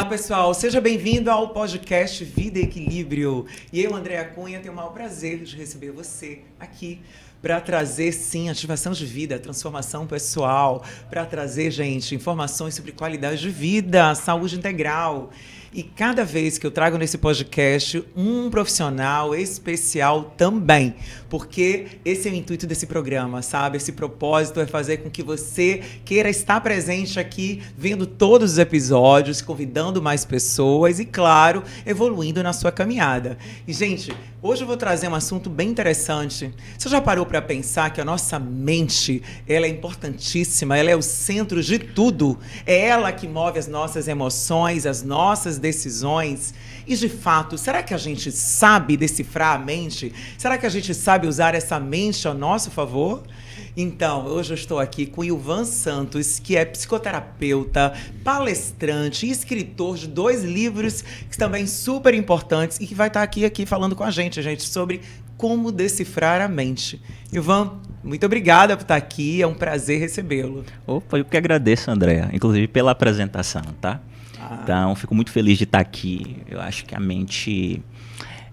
pessoal, seja bem-vindo ao podcast Vida e Equilíbrio. E eu, Andréa Cunha, tenho o maior prazer de receber você aqui para trazer, sim, ativação de vida, transformação pessoal, para trazer, gente, informações sobre qualidade de vida, saúde integral. E cada vez que eu trago nesse podcast um profissional especial também, porque esse é o intuito desse programa, sabe? Esse propósito é fazer com que você queira estar presente aqui, vendo todos os episódios, convidando mais pessoas e, claro, evoluindo na sua caminhada. E, gente, hoje eu vou trazer um assunto bem interessante. Você já parou para pensar que a nossa mente, ela é importantíssima, ela é o centro de tudo. É ela que move as nossas emoções, as nossas decisões. E, de fato, será que a gente sabe decifrar a mente? Será que a gente sabe usar essa mente a nosso favor? Então, hoje eu estou aqui com Ilvan Santos, que é psicoterapeuta, palestrante e escritor de 2 livros que também super importantes e que vai estar aqui falando com a gente, sobre como decifrar a mente. Ilvan, muito obrigada por estar aqui, é um prazer recebê-lo. Opa, eu que agradeço, Andréa, inclusive pela apresentação, tá? Então, fico muito feliz de estar aqui. Eu acho que a mente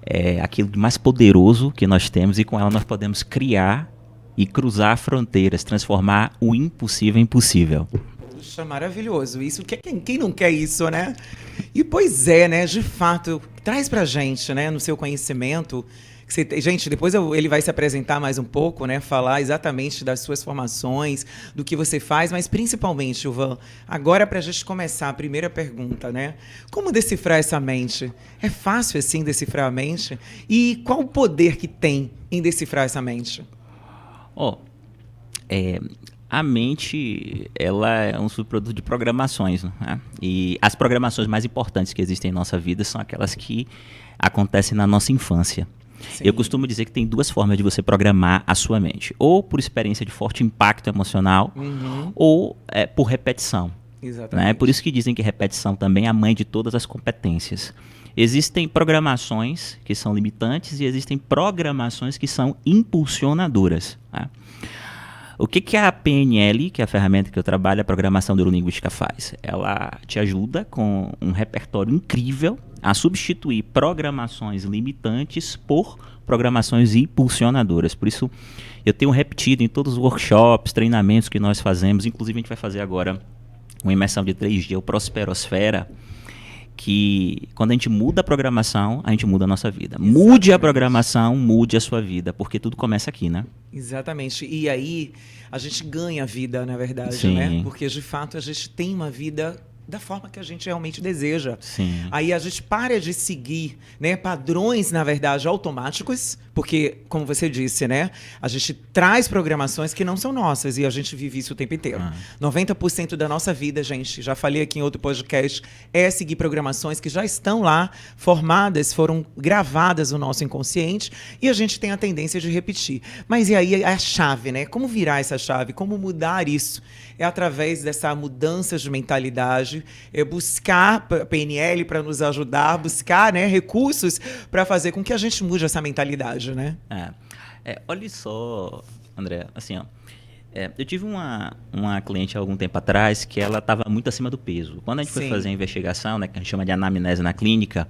é aquilo de mais poderoso que nós temos e com ela nós podemos criar e cruzar fronteiras, transformar o impossível em possível. Puxa, maravilhoso. Isso, quem não quer isso, né? E pois é, né? De fato, traz pra gente, né, no seu conhecimento. Gente, depois ele vai se apresentar mais um pouco, né? Falar exatamente das suas formações, do que você faz, mas principalmente, Ilvan, agora pra gente começar a primeira pergunta, né? Como decifrar essa mente? É fácil assim decifrar a mente? E qual o poder que tem em decifrar essa mente? A mente, ela é um subproduto de programações, né? E as programações mais importantes que existem em nossa vida são aquelas que acontecem na nossa infância. Sim. Eu costumo dizer que tem 2 formas de você programar a sua mente. Ou por experiência de forte impacto emocional, ou por repetição. Exatamente. Né? Por isso que dizem que repetição também é a mãe de todas as competências. Existem programações que são limitantes e existem programações que são impulsionadoras. Né? O que a PNL, que é a ferramenta que eu trabalho, a Programação Neurolinguística, faz? Ela te ajuda com um repertório incrível a substituir programações limitantes por programações impulsionadoras. Por isso, eu tenho repetido em todos os workshops, treinamentos que nós fazemos, inclusive a gente vai fazer agora uma imersão de 3 dias, o Prosperosfera, que quando a gente muda a programação, a gente muda a nossa vida. Exatamente. Mude a programação, mude a sua vida, porque tudo começa aqui, né? Exatamente. E aí a gente ganha vida, na verdade, Sim. né? Porque, de fato, a gente tem uma vida da forma que a gente realmente deseja. Sim. Aí a gente para de seguir, né, padrões, na verdade, automáticos, porque, como você disse, né, a gente traz programações que não são nossas e a gente vive isso o tempo inteiro. 90% da nossa vida, gente, já falei aqui em outro podcast, é seguir programações que já estão lá, formadas, foram gravadas no nosso inconsciente e a gente tem a tendência de repetir. Mas e aí a chave, né? Como virar essa chave? Como mudar isso? É através dessa mudança de mentalidade, é buscar a PNL para nos ajudar, buscar, né, recursos para fazer com que a gente mude essa mentalidade, né? Olha só, André, assim, eu tive uma cliente há algum tempo atrás que ela estava muito acima do peso. Quando a gente foi fazer a investigação, né, que a gente chama de anamnese na clínica,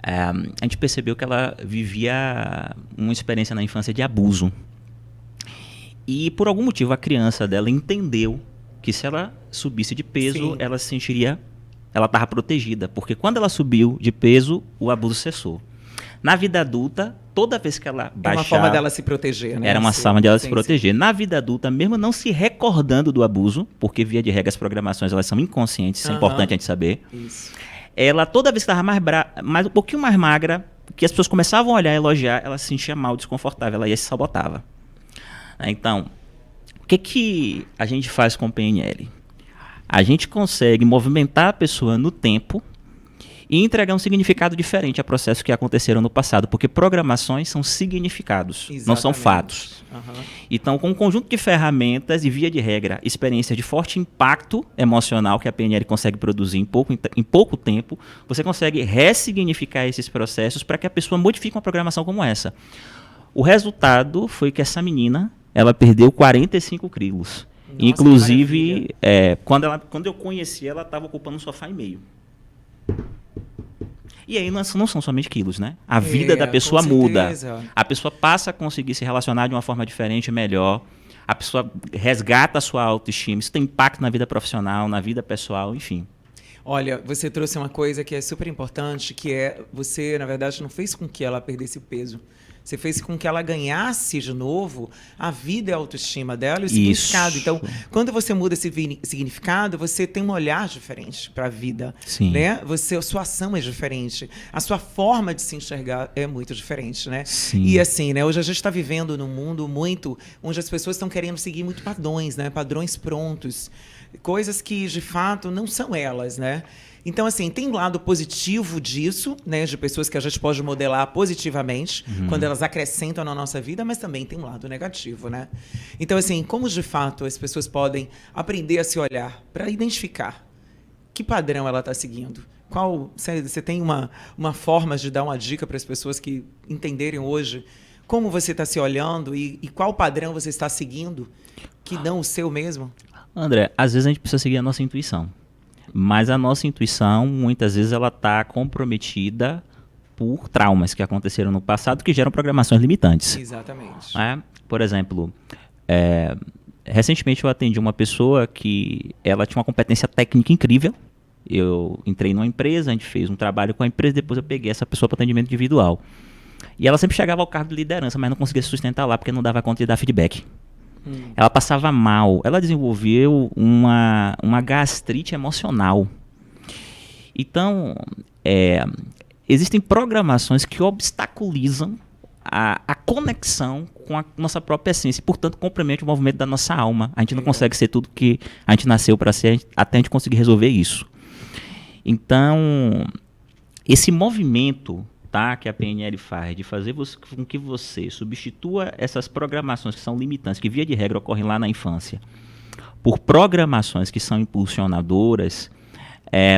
a gente percebeu que ela vivia uma experiência na infância de abuso. E por algum motivo a criança dela entendeu que se ela subisse de peso, ela se sentiria, ela estava protegida, porque quando ela subiu de peso, o abuso cessou. Na vida adulta, toda vez que ela baixava... É uma forma dela se proteger, né? Era uma forma dela se proteger. Na vida adulta, mesmo não se recordando do abuso, porque via de regra as programações elas são inconscientes, isso é importante a gente saber. Isso. Ela, toda vez que estava um pouquinho mais magra, que as pessoas começavam a olhar e elogiar, ela se sentia mal, desconfortável, ela ia se sabotava. Então, o que a gente faz com o PNL? A gente consegue movimentar a pessoa no tempo e entregar um significado diferente a processos que aconteceram no passado, porque programações são significados, exatamente, não são fatos. Então, com um conjunto de ferramentas e, via de regra, experiências de forte impacto emocional que a PNL consegue produzir em pouco tempo, você consegue ressignificar esses processos para que a pessoa modifique uma programação como essa. O resultado foi que essa menina, ela perdeu 45 quilos. Nossa, inclusive, quando eu conheci ela estava ocupando um sofá e meio. E aí não são somente quilos, né? A vida da pessoa muda. A pessoa passa a conseguir se relacionar de uma forma diferente, melhor. A pessoa resgata a sua autoestima. Isso tem impacto na vida profissional, na vida pessoal, enfim. Olha, você trouxe uma coisa que é super importante, que é você, na verdade, não fez com que ela perdesse peso. Você fez com que ela ganhasse de novo a vida e a autoestima dela e o significado. Então, quando você muda esse significado, você tem um olhar diferente para a vida. Sim. Né? A sua ação é diferente. A sua forma de se enxergar é muito diferente, né? Sim. E assim, né? Hoje a gente está vivendo num mundo onde as pessoas estão querendo seguir muito padrões, né? Padrões prontos. Coisas que, de fato, não são elas, né? Então, assim, tem um lado positivo disso, né? De pessoas que a gente pode modelar positivamente, quando elas acrescentam na nossa vida, mas também tem um lado negativo, né? Então, assim, como de fato as pessoas podem aprender a se olhar para identificar que padrão ela está seguindo? Você tem uma forma de dar uma dica para as pessoas que entenderem hoje como você está se olhando e qual padrão você está seguindo, que não o seu mesmo? André, às vezes a gente precisa seguir a nossa intuição. Mas a nossa intuição, muitas vezes, ela está comprometida por traumas que aconteceram no passado que geram programações limitantes. Exatamente. Por exemplo, recentemente eu atendi uma pessoa que ela tinha uma competência técnica incrível. Eu entrei numa empresa, a gente fez um trabalho com a empresa, depois eu peguei essa pessoa para atendimento individual. E ela sempre chegava ao cargo de liderança, mas não conseguia se sustentar lá porque não dava conta de dar feedback. Ela passava mal, ela desenvolveu uma gastrite emocional. Então, existem programações que obstaculizam a conexão com a nossa própria essência e, portanto, comprometem o movimento da nossa alma. A gente não consegue ser tudo que a gente nasceu para ser até a gente conseguir resolver isso. Então, esse movimento, tá, que a PNL faz, de fazer com que você substitua essas programações que são limitantes, que via de regra ocorrem lá na infância, por programações que são impulsionadoras,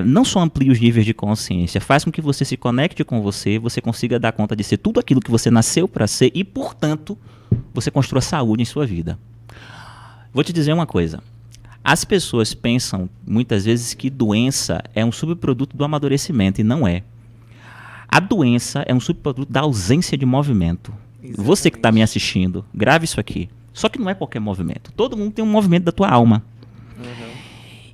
não só amplia os níveis de consciência, faz com que você se conecte com você consiga dar conta de ser tudo aquilo que você nasceu para ser e, portanto, você construa saúde em sua vida. Vou te dizer uma coisa. As pessoas pensam, muitas vezes, que doença é um subproduto do amadurecimento, e não é. A doença é um subproduto da ausência de movimento. Exatamente. Você que está me assistindo, grave isso aqui. Só que não é qualquer movimento. Todo mundo tem um movimento da tua alma.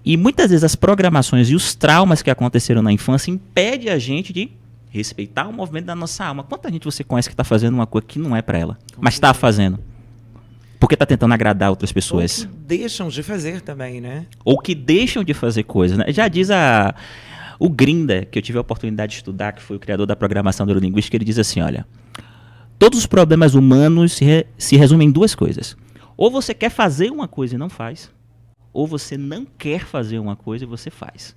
E muitas vezes as programações e os traumas que aconteceram na infância impedem a gente de respeitar o movimento da nossa alma. Quanta gente você conhece que está fazendo uma coisa que não é para ela, mas está fazendo? Porque está tentando agradar outras pessoas. Ou que deixam de fazer também, né? Ou que deixam de fazer coisas, né? Já diz o Grinder, que eu tive a oportunidade de estudar, que foi o criador da programação neurolinguística, ele diz assim, olha, todos os problemas humanos se resumem em duas coisas. Ou você quer fazer uma coisa e não faz, ou você não quer fazer uma coisa e você faz.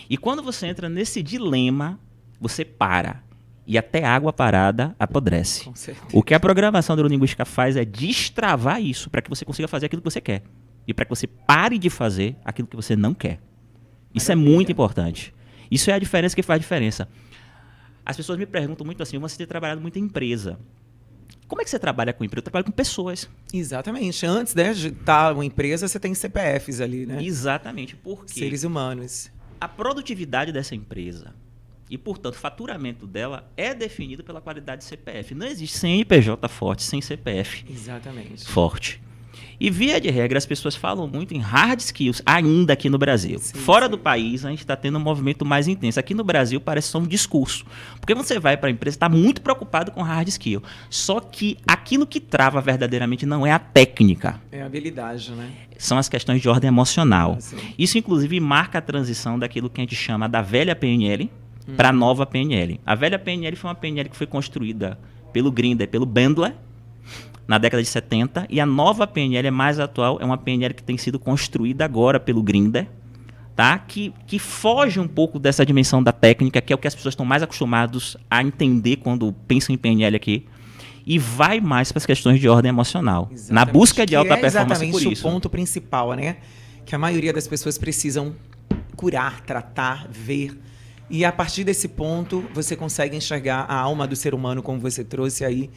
E quando você entra nesse dilema, você para. E até água parada apodrece. O que a programação neurolinguística faz é destravar isso para que você consiga fazer aquilo que você quer. E para que você pare de fazer aquilo que você não quer. Isso é muito importante. Isso é a diferença que faz diferença. As pessoas me perguntam muito assim, você tem trabalhado muito em empresa. Como é que você trabalha com empresa? Eu trabalho com pessoas. Exatamente. Antes, né, de estar uma empresa, você tem CPFs ali, né? Exatamente. Por quê? Seres humanos. A produtividade dessa empresa e, portanto, o faturamento dela é definido pela qualidade de CPF. Não existe CNPJ forte sem CPF forte. E, via de regra, as pessoas falam muito em hard skills, ainda aqui no Brasil. Fora do país, a gente está tendo um movimento mais intenso. Aqui no Brasil, parece só um discurso. Porque quando você vai para a empresa, está muito preocupado com hard skill. Só que aquilo que trava verdadeiramente não é a técnica. É a habilidade, né? São as questões de ordem emocional. Isso, inclusive, marca a transição daquilo que a gente chama da velha PNL para a nova PNL. A velha PNL foi uma PNL que foi construída pelo Grinder, pelo Bandler, na década de 70, e a nova PNL é mais atual, é uma PNL que tem sido construída agora pelo Grinder, tá? Que foge um pouco dessa dimensão da técnica, que é o que as pessoas estão mais acostumadas a entender quando pensam em PNL aqui, e vai mais para as questões de ordem emocional, na busca de alta performance por isso. Exatamente o ponto principal, né? Que a maioria das pessoas precisam curar, tratar, ver. E a partir desse ponto, você consegue enxergar a alma do ser humano, como você trouxe aí.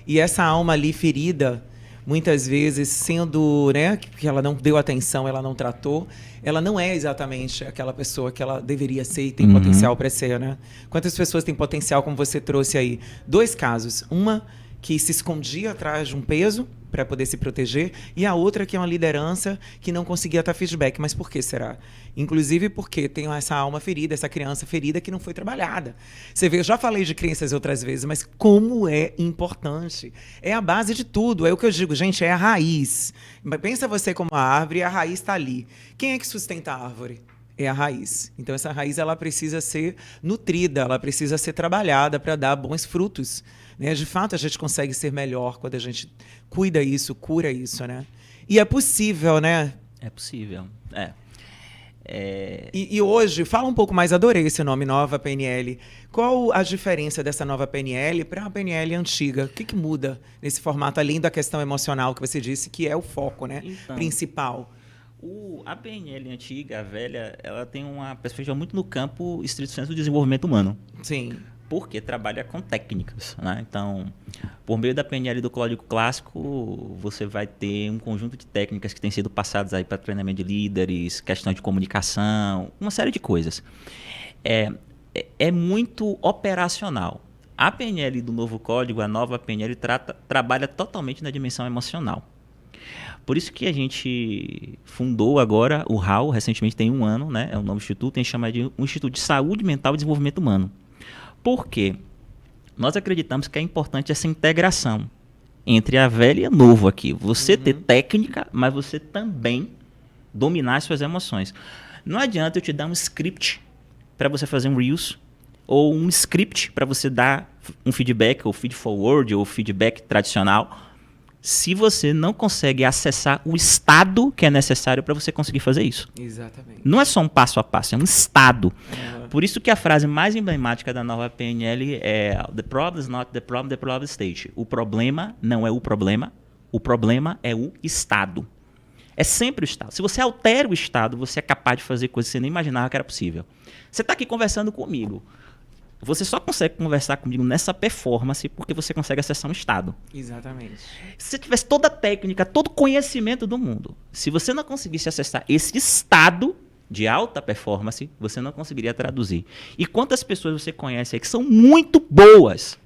E essa alma ali ferida, muitas vezes sendo, né, que ela não deu atenção, ela não tratou, ela não é exatamente aquela pessoa que ela deveria ser e tem potencial para ser, né? Quantas pessoas têm potencial, como você trouxe aí? 2 casos. Uma que se escondia atrás de um peso para poder se proteger, e a outra que é uma liderança que não conseguia dar feedback. Mas por que será? Inclusive porque tem essa alma ferida, essa criança ferida que não foi trabalhada. Você vê, eu já falei de crenças outras vezes, mas como é importante. É a base de tudo, é o que eu digo, gente, é a raiz. Pensa você como a árvore e a raiz está ali. Quem é que sustenta a árvore? É a raiz. Então essa raiz ela precisa ser nutrida, ela precisa ser trabalhada para dar bons frutos. Né? De fato, a gente consegue ser melhor quando a gente cuida isso, cura isso, né? E é possível, né? É possível, E hoje, fala um pouco mais, adorei esse nome, Nova PNL. Qual a diferença dessa nova PNL para a PNL antiga? O que muda nesse formato, além da questão emocional que você disse, que é o foco, né? Então, principal? A PNL antiga, a velha, ela tem uma perspectiva muito no campo estrito senso do desenvolvimento humano. Sim. Porque trabalha com técnicas, né? Então, por meio da PNL do Código Clássico, você vai ter um conjunto de técnicas que têm sido passadas aí para treinamento de líderes, questão de comunicação, uma série de coisas. É muito operacional. A PNL do novo código, a nova PNL, trabalha totalmente na dimensão emocional. Por isso que a gente fundou agora o HAL, recentemente tem 1 ano, né? É um novo instituto, a gente chama de um Instituto de Saúde Mental e Desenvolvimento Humano. Por quê? Nós acreditamos que é importante essa integração entre a velha e a novo aqui. Você ter técnica, mas você também dominar as suas emoções. Não adianta eu te dar um script para você fazer um Reels, ou um script para você dar um feedback, ou feed forward, ou feedback tradicional, se você não consegue acessar o estado que é necessário para você conseguir fazer isso. Exatamente. Não é só um passo a passo, é um estado. Por isso que a frase mais emblemática da nova PNL é "The problem is not the problem state". O problema não é o problema é o estado. É sempre o estado. Se você altera o estado, você é capaz de fazer coisas que você nem imaginava que era possível. Você está aqui conversando comigo. Você só consegue conversar comigo nessa performance porque você consegue acessar um estado. Exatamente. Se você tivesse toda a técnica, todo o conhecimento do mundo, se você não conseguisse acessar esse estado de alta performance, você não conseguiria traduzir. E quantas pessoas você conhece aí que são muito boas,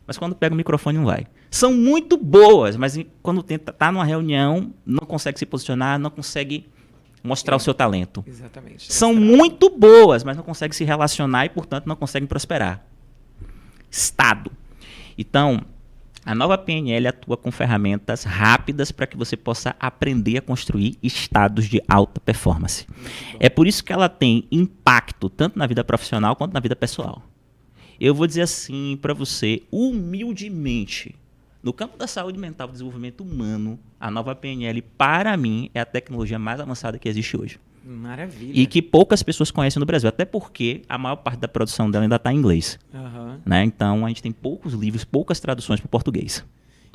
mas quando pega o microfone não vai. São muito boas, mas quando tá numa reunião, não consegue se posicionar, não consegue mostrar o seu talento. Exatamente. São muito boas, mas não conseguem se relacionar e, portanto, não conseguem prosperar. Estado. Então, a nova PNL atua com ferramentas rápidas para que você possa aprender a construir estados de alta performance. É por isso que ela tem impacto tanto na vida profissional quanto na vida pessoal. Eu vou dizer assim para você, humildemente, no campo da saúde mental e desenvolvimento humano, a nova PNL, para mim, é a tecnologia mais avançada que existe hoje. Maravilha. E que poucas pessoas conhecem no Brasil, até porque a maior parte da produção dela ainda está em inglês. Né? Então, a gente tem poucos livros, poucas traduções para o português.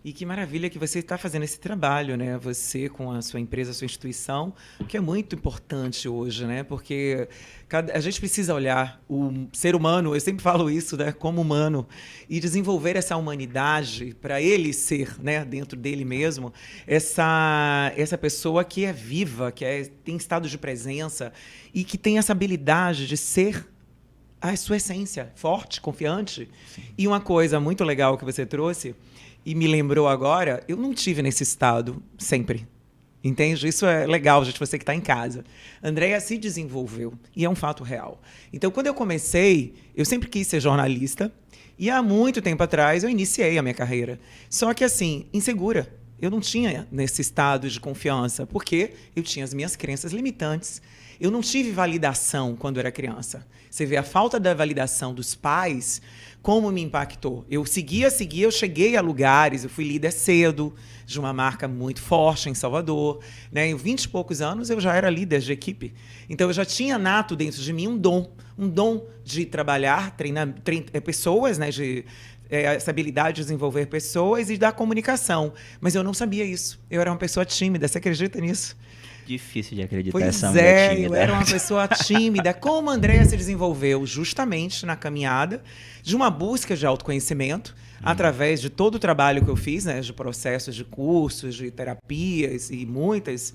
E que maravilha que você está fazendo esse trabalho, né? Você com a sua empresa, a sua instituição, que é muito importante hoje, né? Porque a gente precisa olhar o ser humano, eu sempre falo isso, né? Como humano, e desenvolver essa humanidade para ele ser, né? Dentro dele mesmo, essa pessoa que é viva, tem estado de presença e que tem essa habilidade de ser a sua essência, forte, confiante. Sim. E uma coisa muito legal que você trouxe, e me lembrou agora, eu não tive nesse estado sempre. Entende? Isso é legal, gente, você que está em casa. Andréa se desenvolveu, e é um fato real. Então, quando eu comecei, eu sempre quis ser jornalista, e há muito tempo atrás eu iniciei a minha carreira. Só que, assim, insegura. Eu não tinha nesse estado de confiança, porque eu tinha as minhas crenças limitantes. Eu não tive validação quando era criança. Você vê a falta da validação dos pais, como me impactou. Eu seguia, eu cheguei a lugares, eu fui líder cedo, de uma marca muito forte em Salvador. Né? Em 20 e poucos anos, eu já era líder de equipe. Então, eu já tinha nato dentro de mim um dom de trabalhar, treinar pessoas, né? Essa habilidade de desenvolver pessoas e da comunicação. Mas eu não sabia isso. Eu era uma pessoa tímida. Você acredita nisso? Difícil de acreditar. Pois é, eu era uma pessoa tímida. Como a Andréa se desenvolveu? Justamente na caminhada de uma busca de autoconhecimento, através de todo o trabalho que eu fiz, né, de processos, de cursos, de terapias e muitos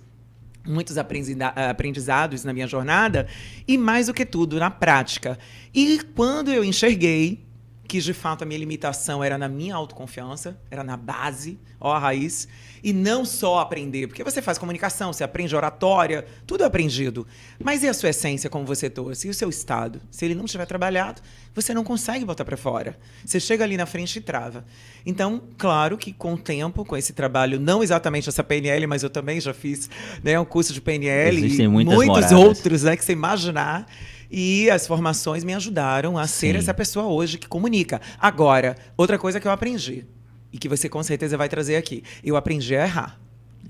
aprendizados na minha jornada, e mais do que tudo, na prática. E quando eu enxerguei que, de fato, a minha limitação era na minha autoconfiança, era na base, a raiz, e não só aprender, porque você faz comunicação, você aprende oratória, tudo é aprendido. Mas e a sua essência, como você trouxe? E o seu estado? Se ele não estiver trabalhado, você não consegue botar para fora. Você chega ali na frente e trava. Então, claro que com o tempo, com esse trabalho, não exatamente essa PNL, mas eu também já fiz, né, um curso de PNL. Existem e muitos moradas. Outros, né, que você imaginar. E as formações me ajudaram a ser essa pessoa hoje que comunica. Agora, outra coisa que eu aprendi, e que você com certeza vai trazer aqui, eu aprendi a errar.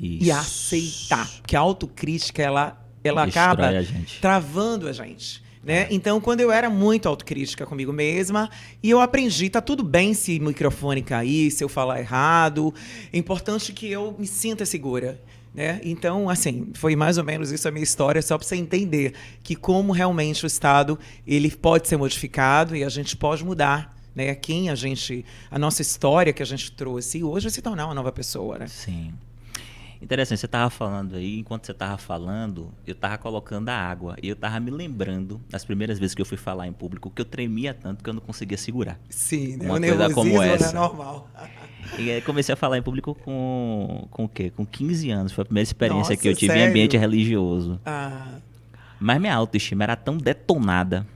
Isso. E a aceitar. Porque a autocrítica, ela acaba travando a gente. Né? Então, quando eu era muito autocrítica comigo mesma, e eu aprendi, tá tudo bem se o microfone cair, se eu falar errado, é importante que eu me sinta segura. Né? Então, assim, foi mais ou menos isso a minha história, só para você entender que como realmente o estado ele pode ser modificado e a gente pode mudar, né? A nossa história que a gente trouxe e hoje se tornar uma nova pessoa, né? Sim. Interessante, você estava falando aí, enquanto você estava falando, eu estava colocando a água e eu estava me lembrando das primeiras vezes que eu fui falar em público, que eu tremia tanto que eu não conseguia segurar. Sim, né? Uma coisa como essa. Não é normal. E aí comecei a falar em público com o quê? Com 15 anos. Foi a primeira experiência Nossa, que eu tive sério? em ambiente religioso. Ah. Mas minha autoestima era tão detonada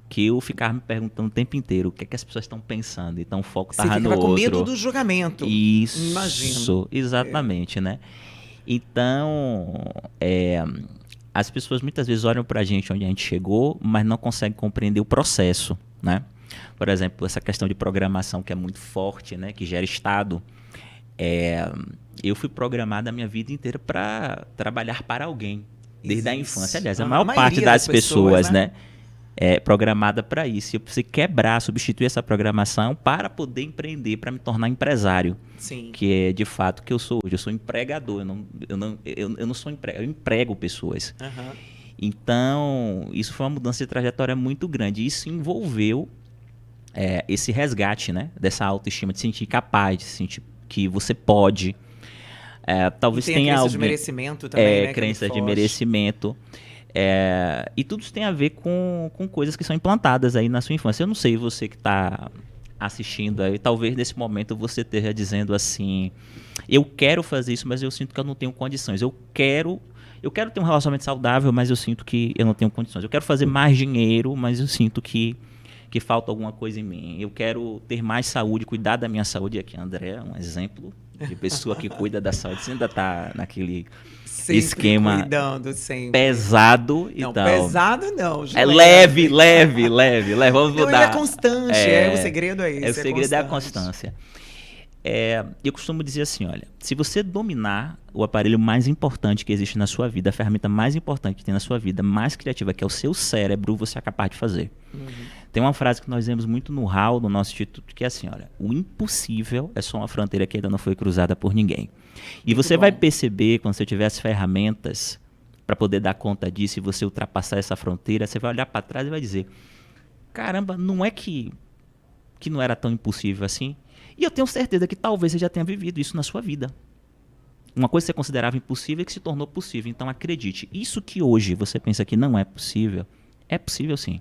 que eu ficava me perguntando o tempo inteiro o que é que as pessoas estão pensando. Então o foco estava no outro. Com medo do julgamento. Isso, imagino. Exatamente, né? Então, as pessoas muitas vezes olham pra gente onde a gente chegou, mas não conseguem compreender o processo, né? Por exemplo, essa questão de programação que é muito forte, né? Que gera estado. Eu fui programado a minha vida inteira para trabalhar para alguém, desde a infância. Aliás, a maior parte das pessoas, né? É programada para isso. Eu preciso quebrar, substituir essa programação para poder empreender, para me tornar empresário. Sim. Que é de fato o que eu sou hoje. Eu sou empregador, eu não sou empregador, eu emprego pessoas. Uhum. Então, isso foi uma mudança de trajetória muito grande. Isso envolveu esse resgate, né, dessa autoestima, de se sentir capaz, de se sentir que você pode. Talvez tenha crença de merecimento também, né? Crença de merecimento. E tudo isso tem a ver com coisas que são implantadas aí na sua infância. Eu não sei, você que está assistindo aí, talvez nesse momento você esteja dizendo assim, eu quero fazer isso, mas eu sinto que eu não tenho condições. Eu quero ter um relacionamento saudável, mas eu sinto que eu não tenho condições. Eu quero fazer mais dinheiro, mas eu sinto que falta alguma coisa em mim. Eu quero ter mais saúde, cuidar da minha saúde. E aqui, André é um exemplo de pessoa que cuida da saúde. Você ainda está naquele sempre esquema cuidando, sempre. Pesado e não, tal. Pesado não. Leve. Vamos mudar. Ele é constante. O segredo é esse. O segredo é a constância. Eu costumo dizer assim, olha, se você dominar o aparelho mais importante que existe na sua vida, a ferramenta mais importante que tem na sua vida, mais criativa, que é o seu cérebro, você é capaz de fazer. Uhum. Tem uma frase que nós vemos muito no HAL, no nosso instituto, que é assim, olha, o impossível é só uma fronteira que ainda não foi cruzada por ninguém. E muito você vai perceber, quando você tiver as ferramentas para poder dar conta disso, e você ultrapassar essa fronteira, você vai olhar para trás e vai dizer, caramba, não é que não era tão impossível assim? E eu tenho certeza que talvez você já tenha vivido isso na sua vida. Uma coisa que você considerava impossível e que se tornou possível. Então acredite, isso que hoje você pensa que não é possível sim.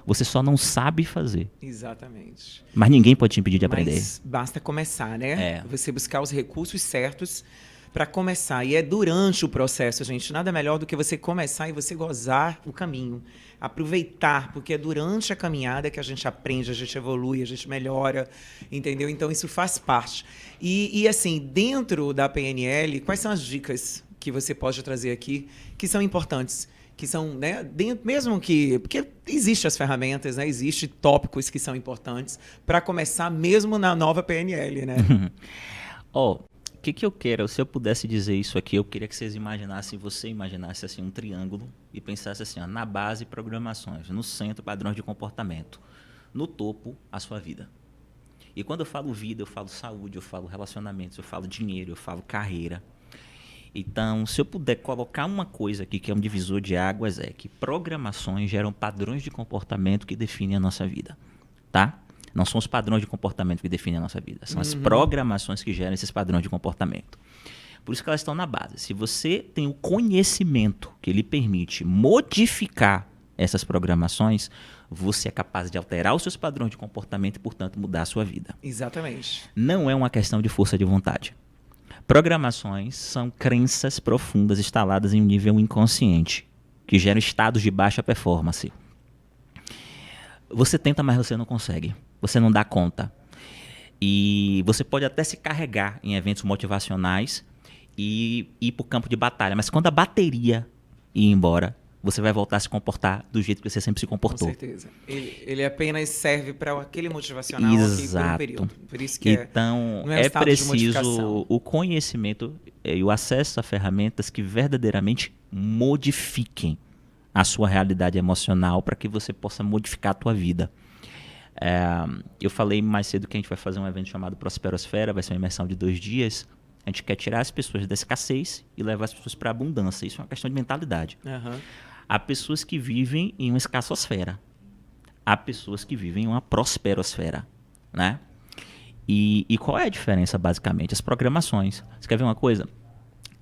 Você só não sabe fazer. Exatamente. Mas ninguém pode te impedir de aprender. Mas basta começar, né? Você buscar os recursos certos para começar. E é durante o processo, gente. Nada melhor do que você começar e você gozar o caminho. Aproveitar, porque é durante a caminhada que a gente aprende, a gente evolui, a gente melhora, entendeu? Então, isso faz parte. E assim, dentro da PNL, quais são as dicas que você pode trazer aqui que são importantes? Que são, né, mesmo que... Porque existem as ferramentas, né? Existem tópicos que são importantes para começar mesmo na nova PNL, né? O que eu quero? Se eu pudesse dizer isso aqui, eu queria que vocês imaginassem, você imaginasse assim, um triângulo e pensasse assim, ó, na base, programações, no centro, padrões de comportamento, no topo, a sua vida. E quando eu falo vida, eu falo saúde, eu falo relacionamentos, eu falo dinheiro, eu falo carreira. Então, se eu puder colocar uma coisa aqui que é um divisor de águas, é que programações geram padrões de comportamento que definem a nossa vida, tá? Não são os padrões de comportamento que definem a nossa vida. São as programações que geram esses padrões de comportamento. Por isso que elas estão na base. Se você tem o conhecimento que lhe permite modificar essas programações, você é capaz de alterar os seus padrões de comportamento e, portanto, mudar a sua vida. Exatamente. Não é uma questão de força de vontade. Programações são crenças profundas instaladas em um nível inconsciente, que geram estados de baixa performance. Você tenta, mas você não consegue. Você não dá conta. E você pode até se carregar em eventos motivacionais e ir para o campo de batalha. Mas quando a bateria ir embora, você vai voltar a se comportar do jeito que você sempre se comportou. Com certeza. Ele apenas serve para aquele motivacional aqui por um período. Por isso que então, é preciso o conhecimento e o acesso a ferramentas que verdadeiramente modifiquem a sua realidade emocional para que você possa modificar a tua vida. Eu falei mais cedo que a gente vai fazer um evento chamado Prosperosfera, vai ser uma imersão de 2 dias. A gente quer tirar as pessoas da escassez e levar as pessoas para a abundância. Isso é uma questão de mentalidade. Há pessoas que vivem em uma escassosfera. Há pessoas que vivem em uma prosperosfera, né? E qual é a diferença, basicamente? As programações. Você quer ver uma coisa?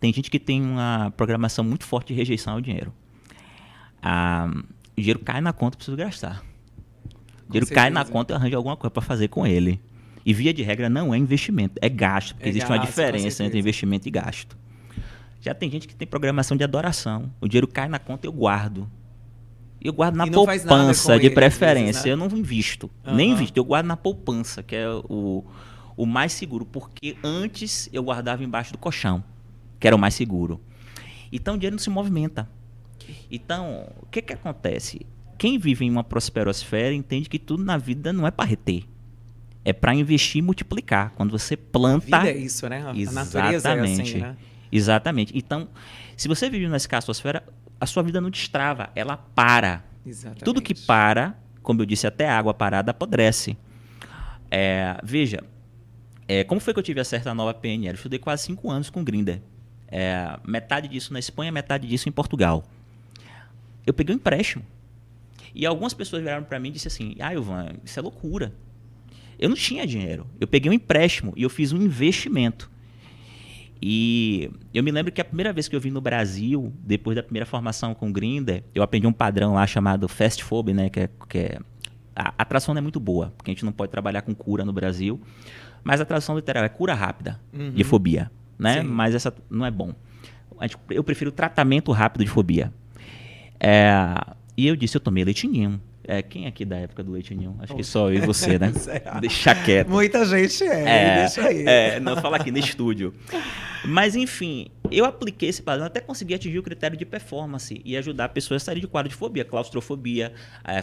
Tem gente que tem uma programação muito forte de rejeição ao dinheiro. O dinheiro cai na conta, eu preciso gastar. O dinheiro cai na conta, eu arranjo alguma coisa para fazer com ele. E, via de regra, não é investimento, é gasto. Porque existe uma diferença entre investimento e gasto. Já tem gente que tem programação de adoração. O dinheiro cai na conta e eu guardo. Eu guardo na poupança, de preferência. Vezes, né? Eu não invisto. Nem invisto. Eu guardo na poupança, que é o mais seguro. Porque antes eu guardava embaixo do colchão, que era o mais seguro. Então o dinheiro não se movimenta. Então, o que acontece? Quem vive em uma prosperosfera entende que tudo na vida não é para reter. É para investir e multiplicar. Quando você planta... A vida é isso, né? A natureza é assim, né? Exatamente. Então, se você vive na escassosfera, a sua vida não destrava, ela para. Exatamente. Tudo que para, como eu disse, até a água parada apodrece. Veja, como foi que eu tive acesso à nova PNL? Eu estudei quase 5 anos com Grindr. Metade disso na Espanha, metade disso em Portugal. Eu peguei um empréstimo. E algumas pessoas viraram para mim e disseram assim, Ivan, isso é loucura. Eu não tinha dinheiro. Eu peguei um empréstimo e eu fiz um investimento. E eu me lembro que a primeira vez que eu vim no Brasil, depois da primeira formação com o Grindr, eu aprendi um padrão lá chamado Fast Food, né? A tradução não é muito boa, porque a gente não pode trabalhar com cura no Brasil. Mas a tradução literal é cura rápida de fobia, né? Sim. Mas essa não é bom. Eu prefiro tratamento rápido de fobia. E eu disse, eu tomei leite ninho. Quem aqui da época do leite ninho? Acho que só eu e você, né? Deixa quieto. Muita gente deixa aí. Não, fala aqui no estúdio. Mas, enfim, eu apliquei esse padrão, até consegui atingir o critério de performance e ajudar pessoas a sair de quadro de fobia, claustrofobia,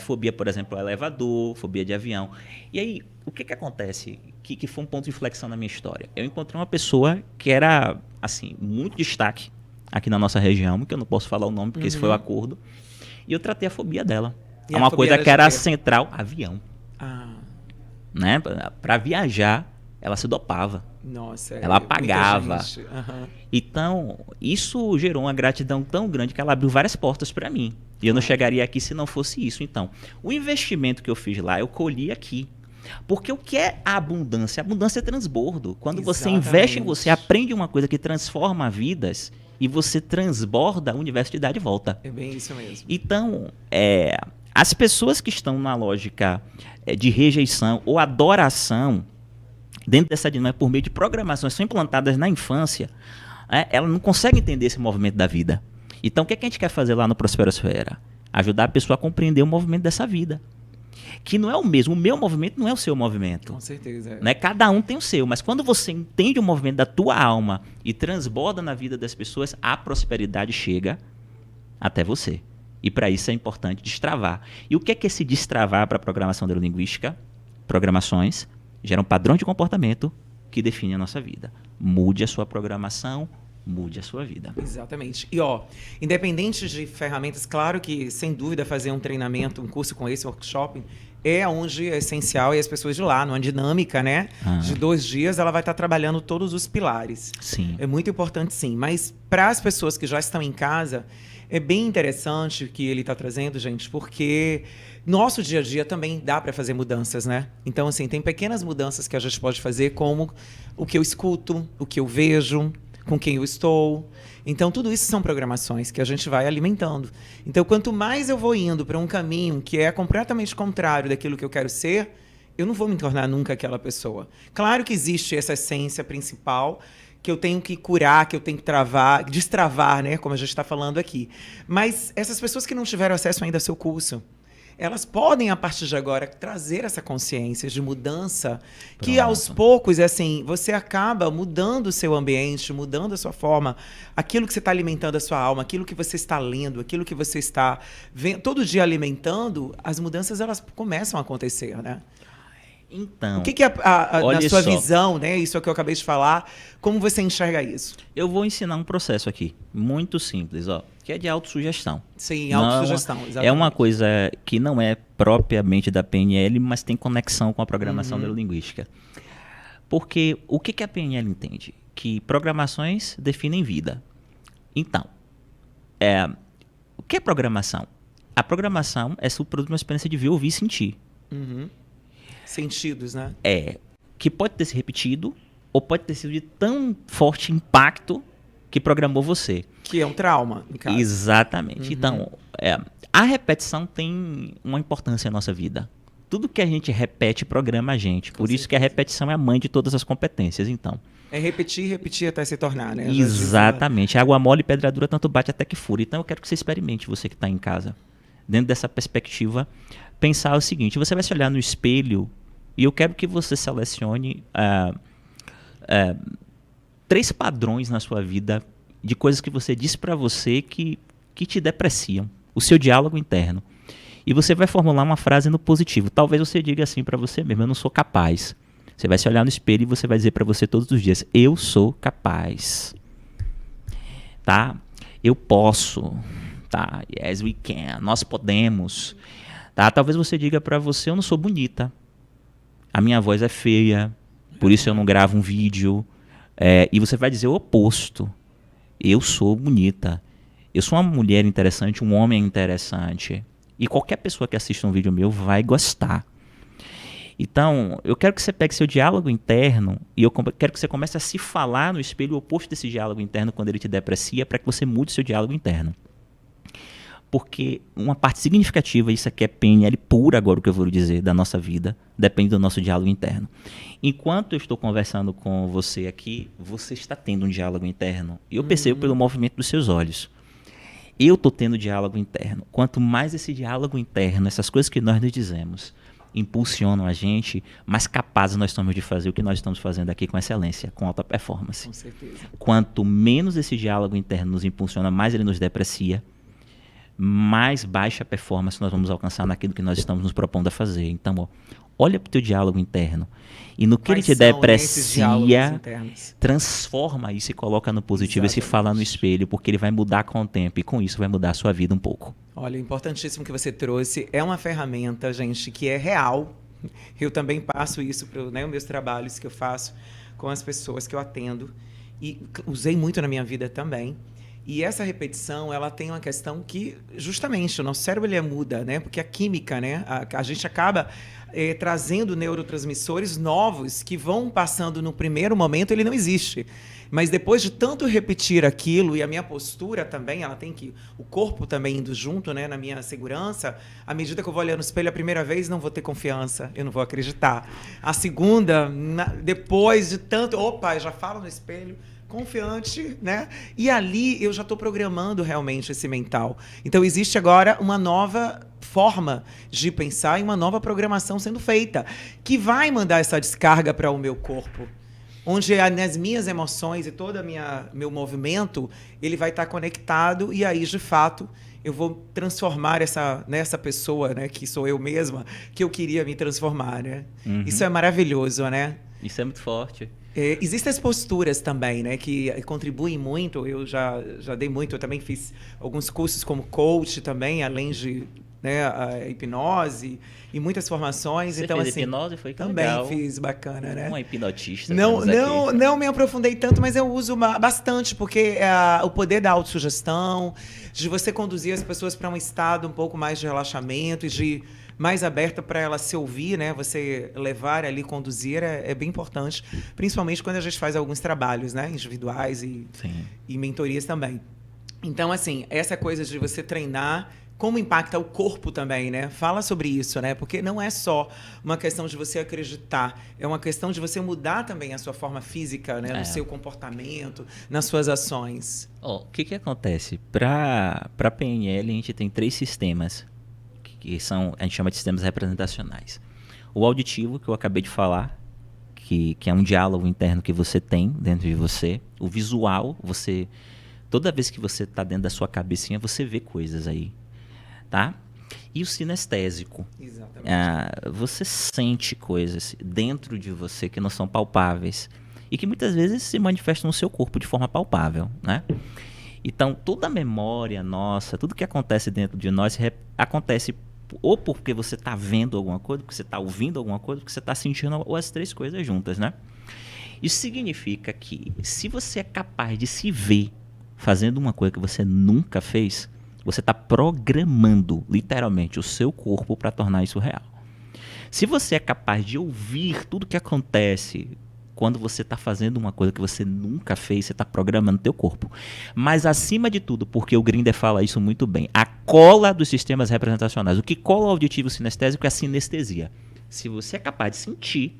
fobia, por exemplo, ao elevador, fobia de avião. E aí, o que acontece? Que foi um ponto de inflexão na minha história. Eu encontrei uma pessoa que era, assim, muito destaque aqui na nossa região, que eu não posso falar o nome, porque esse foi o acordo, e eu tratei a fobia dela. E uma coisa que era central, avião. Né? Para viajar, ela se dopava. Nossa, ela pagava. Então, isso gerou uma gratidão tão grande que ela abriu várias portas para mim. E eu não chegaria aqui se não fosse isso. Então, o investimento que eu fiz lá, eu colhi aqui. Porque o que é a abundância? A abundância é transbordo. Quando você investe em você, aprende uma coisa que transforma vidas e você transborda, a universidade volta. É bem isso mesmo. Então, as pessoas que estão na lógica de rejeição ou adoração, dentro dessa dinâmica, por meio de programações que são implantadas na infância, ela não consegue entender esse movimento da vida. Então, o que a gente quer fazer lá no Prosperosfera? Ajudar a pessoa a compreender o movimento dessa vida. Que não é o mesmo. O meu movimento não é o seu movimento. Com certeza. Né? Cada um tem o seu. Mas quando você entende o movimento da tua alma e transborda na vida das pessoas, a prosperidade chega até você. E para isso é importante destravar. E o que é esse destravar para a programação neurolinguística? Programações geram padrões de comportamento que definem a nossa vida. Mude a sua programação, mude a sua vida. Exatamente. E, independente de ferramentas, claro que, sem dúvida, fazer um treinamento, um curso com esse workshop é onde é essencial e as pessoas de lá, numa dinâmica, né? De 2 dias, ela vai estar trabalhando todos os pilares. Sim. É muito importante, sim. Mas para as pessoas que já estão em casa, é bem interessante o que ele está trazendo, gente, porque nosso dia a dia também dá para fazer mudanças, né? Então, assim, tem pequenas mudanças que a gente pode fazer, como o que eu escuto, o que eu vejo, com quem eu estou. Então, tudo isso são programações que a gente vai alimentando. Então, quanto mais eu vou indo para um caminho que é completamente contrário daquilo que eu quero ser, eu não vou me tornar nunca aquela pessoa. Claro que existe essa essência principal que eu tenho que curar, que eu tenho que travar, destravar, né? Como a gente está falando aqui. Mas essas pessoas que não tiveram acesso ainda ao seu curso, elas podem, a partir de agora, trazer essa consciência de mudança, que aos poucos, assim, você acaba mudando o seu ambiente, mudando a sua forma, aquilo que você está alimentando a sua alma, aquilo que você está lendo, aquilo que você está todo dia alimentando, as mudanças elas começam a acontecer, né? Então, o que é na sua visão, né? Isso é o que eu acabei de falar. Como você enxerga isso? Eu vou ensinar um processo aqui, muito simples, ó, que é de autossugestão. Sim, autossugestão, exatamente. É uma coisa que não é propriamente da PNL, mas tem conexão com a programação neurolinguística. Porque o que a PNL entende? Que programações definem vida. Então, o que é programação? A programação é sobretudo uma experiência de ver, ouvir e sentir. Sentidos, né? Que pode ter se repetido ou pode ter sido de tão forte impacto que programou você. Que é um trauma, no caso. Exatamente. Então, a repetição tem uma importância na nossa vida. Tudo que a gente repete programa a gente. Por isso que a repetição é a mãe de todas as competências, então. É repetir, repetir até se tornar, né? Exatamente. Água mole e pedra dura tanto bate até que fura. Então eu quero que você experimente, você que está em casa. Dentro dessa perspectiva, pensar o seguinte: você vai se olhar no espelho e eu quero que você selecione 3 padrões na sua vida de coisas que você diz para você que te depreciam. O seu diálogo interno. E você vai formular uma frase no positivo. Talvez você diga assim para você mesmo: eu não sou capaz. Você vai se olhar no espelho e você vai dizer para você todos os dias: eu sou capaz. Tá? Eu posso. Tá? Yes, we can. Nós podemos. Tá? Talvez você diga para você: eu não sou bonita. A minha voz é feia. Por isso eu não gravo um vídeo. E você vai dizer o oposto: eu sou bonita. Eu sou uma mulher interessante, um homem interessante. E qualquer pessoa que assista um vídeo meu vai gostar. Então, eu quero que você pegue seu diálogo interno e eu quero que você comece a se falar no espelho o oposto desse diálogo interno quando ele te deprecia, para que você mude seu diálogo interno. Porque uma parte significativa, isso aqui é PNL pura agora o que eu vou dizer, da nossa vida, depende do nosso diálogo interno. Enquanto eu estou conversando com você aqui, você está tendo um diálogo interno. E eu percebo pelo movimento dos seus olhos. Eu estou tendo diálogo interno. Quanto mais esse diálogo interno, essas coisas que nós nos dizemos, impulsionam a gente, mais capazes nós somos de fazer o que nós estamos fazendo aqui com excelência, com alta performance. Com certeza. Quanto menos esse diálogo interno nos impulsiona, mais ele nos deprecia, mais baixa performance nós vamos alcançar naquilo que nós estamos nos propondo a fazer. Então, olha para o teu diálogo interno e no que ele te deprecia, transforma isso e coloca no positivo. Exatamente. E se fala no espelho, porque ele vai mudar com o tempo e com isso vai mudar a sua vida um pouco. Olha, importantíssimo que você trouxe. É uma ferramenta, gente, que é real. Eu também passo isso para os meus trabalhos que eu faço com as pessoas que eu atendo e usei muito na minha vida também. E essa repetição, ela tem uma questão que, justamente, o nosso cérebro ele muda, né? Porque a química, né? A gente acaba trazendo neurotransmissores novos que vão passando no primeiro momento, ele não existe. Mas depois de tanto repetir aquilo, e a minha postura também, ela tem que... O corpo também indo junto, né? Na minha segurança, à medida que eu vou olhar no espelho a primeira vez, não vou ter confiança, eu não vou acreditar. A segunda, depois de tanto... Opa, eu já falo no espelho... confiante, né? E ali eu já estou programando realmente esse mental. Então existe agora uma nova forma de pensar e uma nova programação sendo feita, que vai mandar essa descarga para o meu corpo, onde nas minhas emoções e todo meu movimento, ele vai estar conectado e aí, de fato, eu vou transformar nessa pessoa, né, que sou eu mesma, que eu queria me transformar, né? Isso é maravilhoso, né? Isso é muito forte. Existem as posturas também, né, que contribuem muito. Eu já dei muito, eu também fiz alguns cursos como coach também, além de né, a hipnose e muitas formações. Você então, fez assim, hipnose? Foi também legal. fiz, bacana, né? Um hipnotista. Não me aprofundei tanto, mas eu uso bastante, porque o poder da autossugestão, de você conduzir as pessoas para um estado um pouco mais de relaxamento e de mais aberta para ela se ouvir, né? Você levar ali, conduzir, é bem importante, principalmente quando a gente faz alguns trabalhos, né? Individuais e mentorias também. Então, assim, essa coisa de você treinar, como impacta o corpo também, né? Fala sobre isso, né? Porque não é só uma questão de você acreditar, é uma questão de você mudar também a sua forma física, né? No seu comportamento, nas suas ações. O que acontece? Para a PNL, a gente tem 3 sistemas, que são, a gente chama de sistemas representacionais. O auditivo, que eu acabei de falar, que é um diálogo interno que você tem dentro de você. O visual, toda vez que você está dentro da sua cabecinha, você vê coisas aí, tá? E o sinestésico. Exatamente. Você sente coisas dentro de você que não são palpáveis e que muitas vezes se manifestam no seu corpo de forma palpável, né? Então, toda a memória nossa, tudo que acontece dentro de nós acontece ou porque você está vendo alguma coisa, porque você está ouvindo alguma coisa, porque você está sentindo, ou as 3 coisas juntas, né? Isso significa que se você é capaz de se ver fazendo uma coisa que você nunca fez, você está programando, literalmente, o seu corpo para tornar isso real. Se você é capaz de ouvir tudo que acontece quando você está fazendo uma coisa que você nunca fez, você está programando o teu corpo. Mas, acima de tudo, porque o Grinder fala isso muito bem, a cola dos sistemas representacionais. O que cola o auditivo sinestésico é a sinestesia. Se você é capaz de sentir,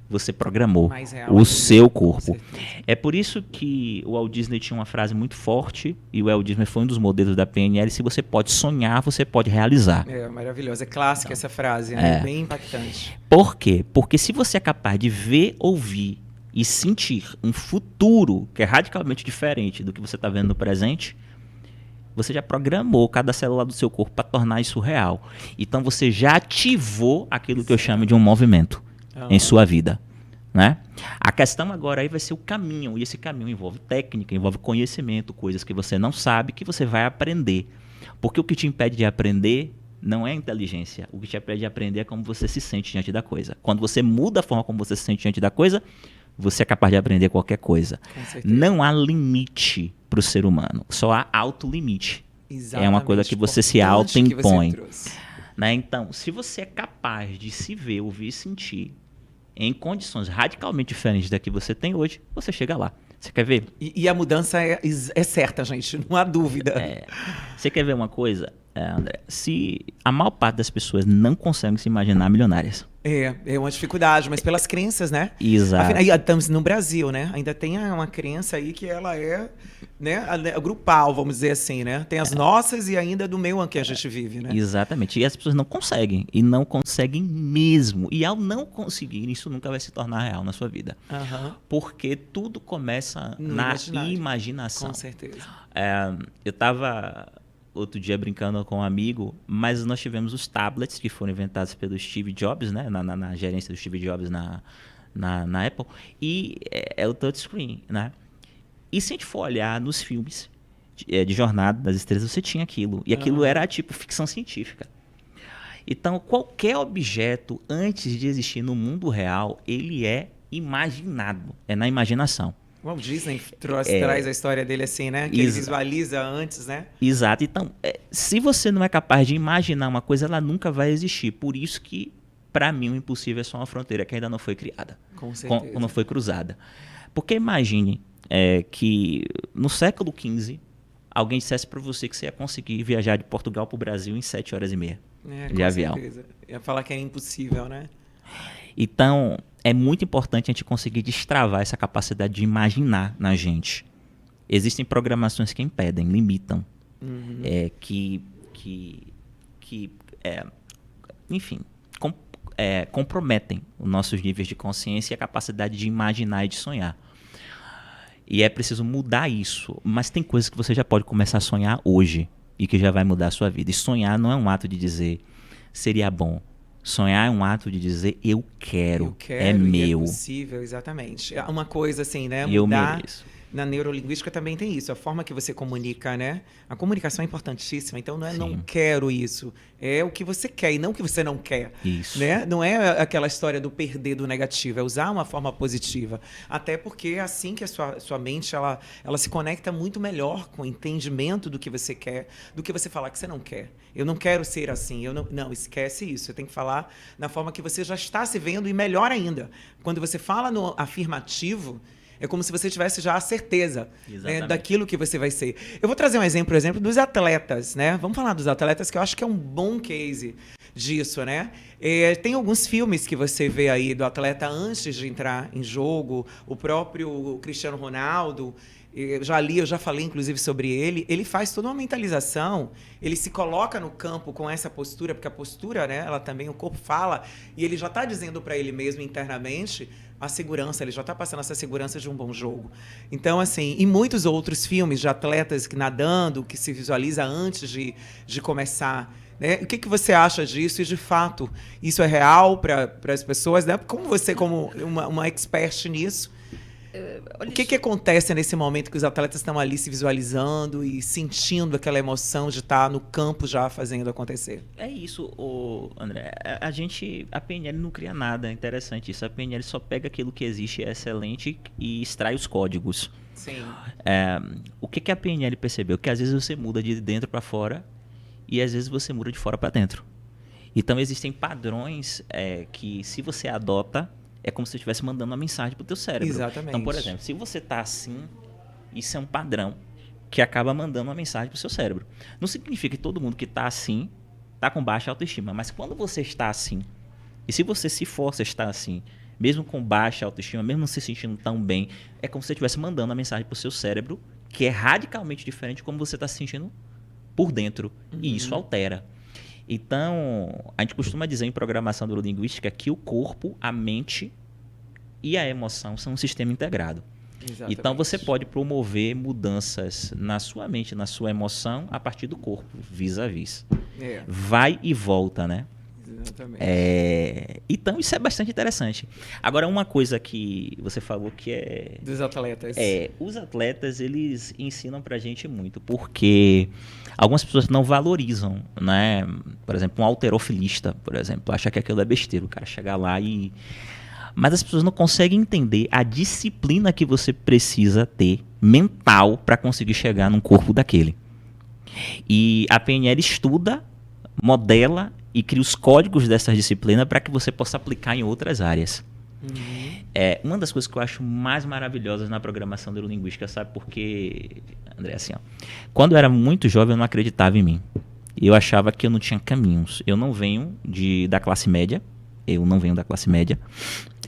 você programou o seu corpo. É por isso que o Walt Disney tinha uma frase muito forte, e o Walt Disney foi um dos modelos da PNL: se você pode sonhar, você pode realizar. É maravilhoso, é clássica essa frase, né? Bem impactante. Por quê? Porque se você é capaz de ver, ouvir e sentir um futuro que é radicalmente diferente do que você está vendo no presente, você já programou cada célula do seu corpo para tornar isso real. Então você já ativou aquilo que eu chamo de um movimento em sua vida, né? A questão agora aí vai ser o caminho, e esse caminho envolve técnica, envolve conhecimento, coisas que você não sabe, que você vai aprender. Porque o que te impede de aprender não é a inteligência, o que te impede de aprender é como você se sente diante da coisa. Quando você muda a forma como você se sente diante da coisa, você é capaz de aprender qualquer coisa. Não há limite para o ser humano, só há autolimite. É uma coisa que você se auto-impõe. Né? Então, se você é capaz de se ver, ouvir e sentir em condições radicalmente diferentes da que você tem hoje, você chega lá. Você quer ver? E a mudança é certa, gente, não há dúvida. Você quer ver uma coisa, André? Se a maior parte das pessoas não conseguem se imaginar milionárias. É uma dificuldade, mas pelas crenças, né? Exato. Afinal, estamos no Brasil, né? Ainda tem uma crença aí que ela é, né, grupal, vamos dizer assim, né? Tem as nossas e ainda do meio em que a gente vive, né? Exatamente. E as pessoas não conseguem. E não conseguem mesmo. E ao não conseguir, isso nunca vai se tornar real na sua vida. Porque tudo começa na imaginação. Com certeza. Eu estava outro dia brincando com um amigo, mas nós tivemos os tablets que foram inventados pelo Steve Jobs, né? Na gerência do Steve Jobs na Apple. E é o touchscreen, né? E se a gente for olhar nos filmes de Jornada das Estrelas, você tinha aquilo. E aquilo era tipo ficção científica. Então, qualquer objeto, antes de existir no mundo real, ele é imaginado. É na imaginação. O Walt Disney traz a história dele assim, né? Que ele visualiza antes, né? Exato. Então, se você não é capaz de imaginar uma coisa, ela nunca vai existir. Por isso que, para mim, o impossível é só uma fronteira que ainda não foi criada. Com certeza. Não foi cruzada. Porque imagine que no século XV, alguém dissesse para você que você ia conseguir viajar de Portugal para o Brasil em 7 horas e meia de avião. Com certeza. Ia falar que é impossível, né? Então, é muito importante a gente conseguir destravar essa capacidade de imaginar na gente. Existem programações que impedem, limitam, enfim, comprometem os nossos níveis de consciência e a capacidade de imaginar e de sonhar. E é preciso mudar isso. Mas tem coisas que você já pode começar a sonhar hoje e que já vai mudar a sua vida. E sonhar não é um ato de dizer seria bom. Sonhar é um ato de dizer eu quero é e meu. É possível, exatamente. É uma coisa assim, né? Eu Mudar. mereço. Na neurolinguística também tem isso, a forma que você comunica, né? A comunicação é importantíssima, então não é não quero isso, é o que você quer e não o que você não quer. Isso. Né? Não é aquela história do perder, do negativo, é usar uma forma positiva. Até porque é assim que a sua mente ela se conecta muito melhor com o entendimento do que você quer, do que você falar que você não quer. Eu não quero ser assim, não, esquece isso. Você tem que falar na forma que você já está se vendo e melhor ainda. Quando você fala no afirmativo, é como se você tivesse já a certeza, né, daquilo que você vai ser. Eu vou trazer um exemplo dos atletas, né? Vamos falar dos atletas, que eu acho que é um bom case disso, né? Tem alguns filmes que você vê aí do atleta antes de entrar em jogo, o próprio Cristiano Ronaldo. Eu já falei inclusive sobre ele. Ele faz toda uma mentalização, ele se coloca no campo com essa postura, porque a postura, né, ela também, o corpo fala, e ele já está dizendo para ele mesmo internamente a segurança, ele já está passando essa segurança de um bom jogo. Então, assim, e muitos outros filmes de atletas que nadando, que se visualiza antes de começar. Né? O que você acha disso? E, de fato, isso é real para as pessoas? Né? Como você, como uma expert nisso, o que acontece nesse momento que os atletas estão ali se visualizando e sentindo aquela emoção de estar no campo já fazendo acontecer? É isso, André. A PNL não cria nada, é interessante isso. A PNL só pega aquilo que existe, é excelente, e extrai os códigos. Sim. O que a PNL percebeu? Que às vezes você muda de dentro para fora e às vezes você muda de fora para dentro. Então existem padrões que, se você adota, é como se você estivesse mandando uma mensagem para o teu cérebro. Exatamente. Então, por exemplo, se você está assim, isso é um padrão que acaba mandando uma mensagem para o seu cérebro. Não significa que todo mundo que está assim está com baixa autoestima, mas quando você está assim, e se você se força a estar assim, mesmo com baixa autoestima, mesmo não se sentindo tão bem, é como se você estivesse mandando uma mensagem para o seu cérebro, que é radicalmente diferente de como você está se sentindo por dentro. Uhum. E isso altera. Então, a gente costuma dizer em programação neurolinguística que o corpo, a mente e a emoção são um sistema integrado. Exatamente. Então, você pode promover mudanças na sua mente, na sua emoção, a partir do corpo, vis-a-vis. Vai e volta, né? Exatamente. Então, isso é bastante interessante. Agora, uma coisa que você falou que é... Dos atletas. Os atletas, eles ensinam pra gente muito, porque algumas pessoas não valorizam, né? Por exemplo, um halterofilista, por exemplo, acha que aquilo é besteira, o cara chegar lá e... Mas as pessoas não conseguem entender a disciplina que você precisa ter mental para conseguir chegar num corpo daquele. E a PNL estuda, modela e cria os códigos dessas disciplinas para que você possa aplicar em outras áreas. Uhum. Uma das coisas que eu acho mais maravilhosas na programação neurolinguística, sabe por quê, André? Assim, quando eu era muito jovem, eu não acreditava em mim. Eu achava que eu não tinha caminhos. Eu não venho da classe média.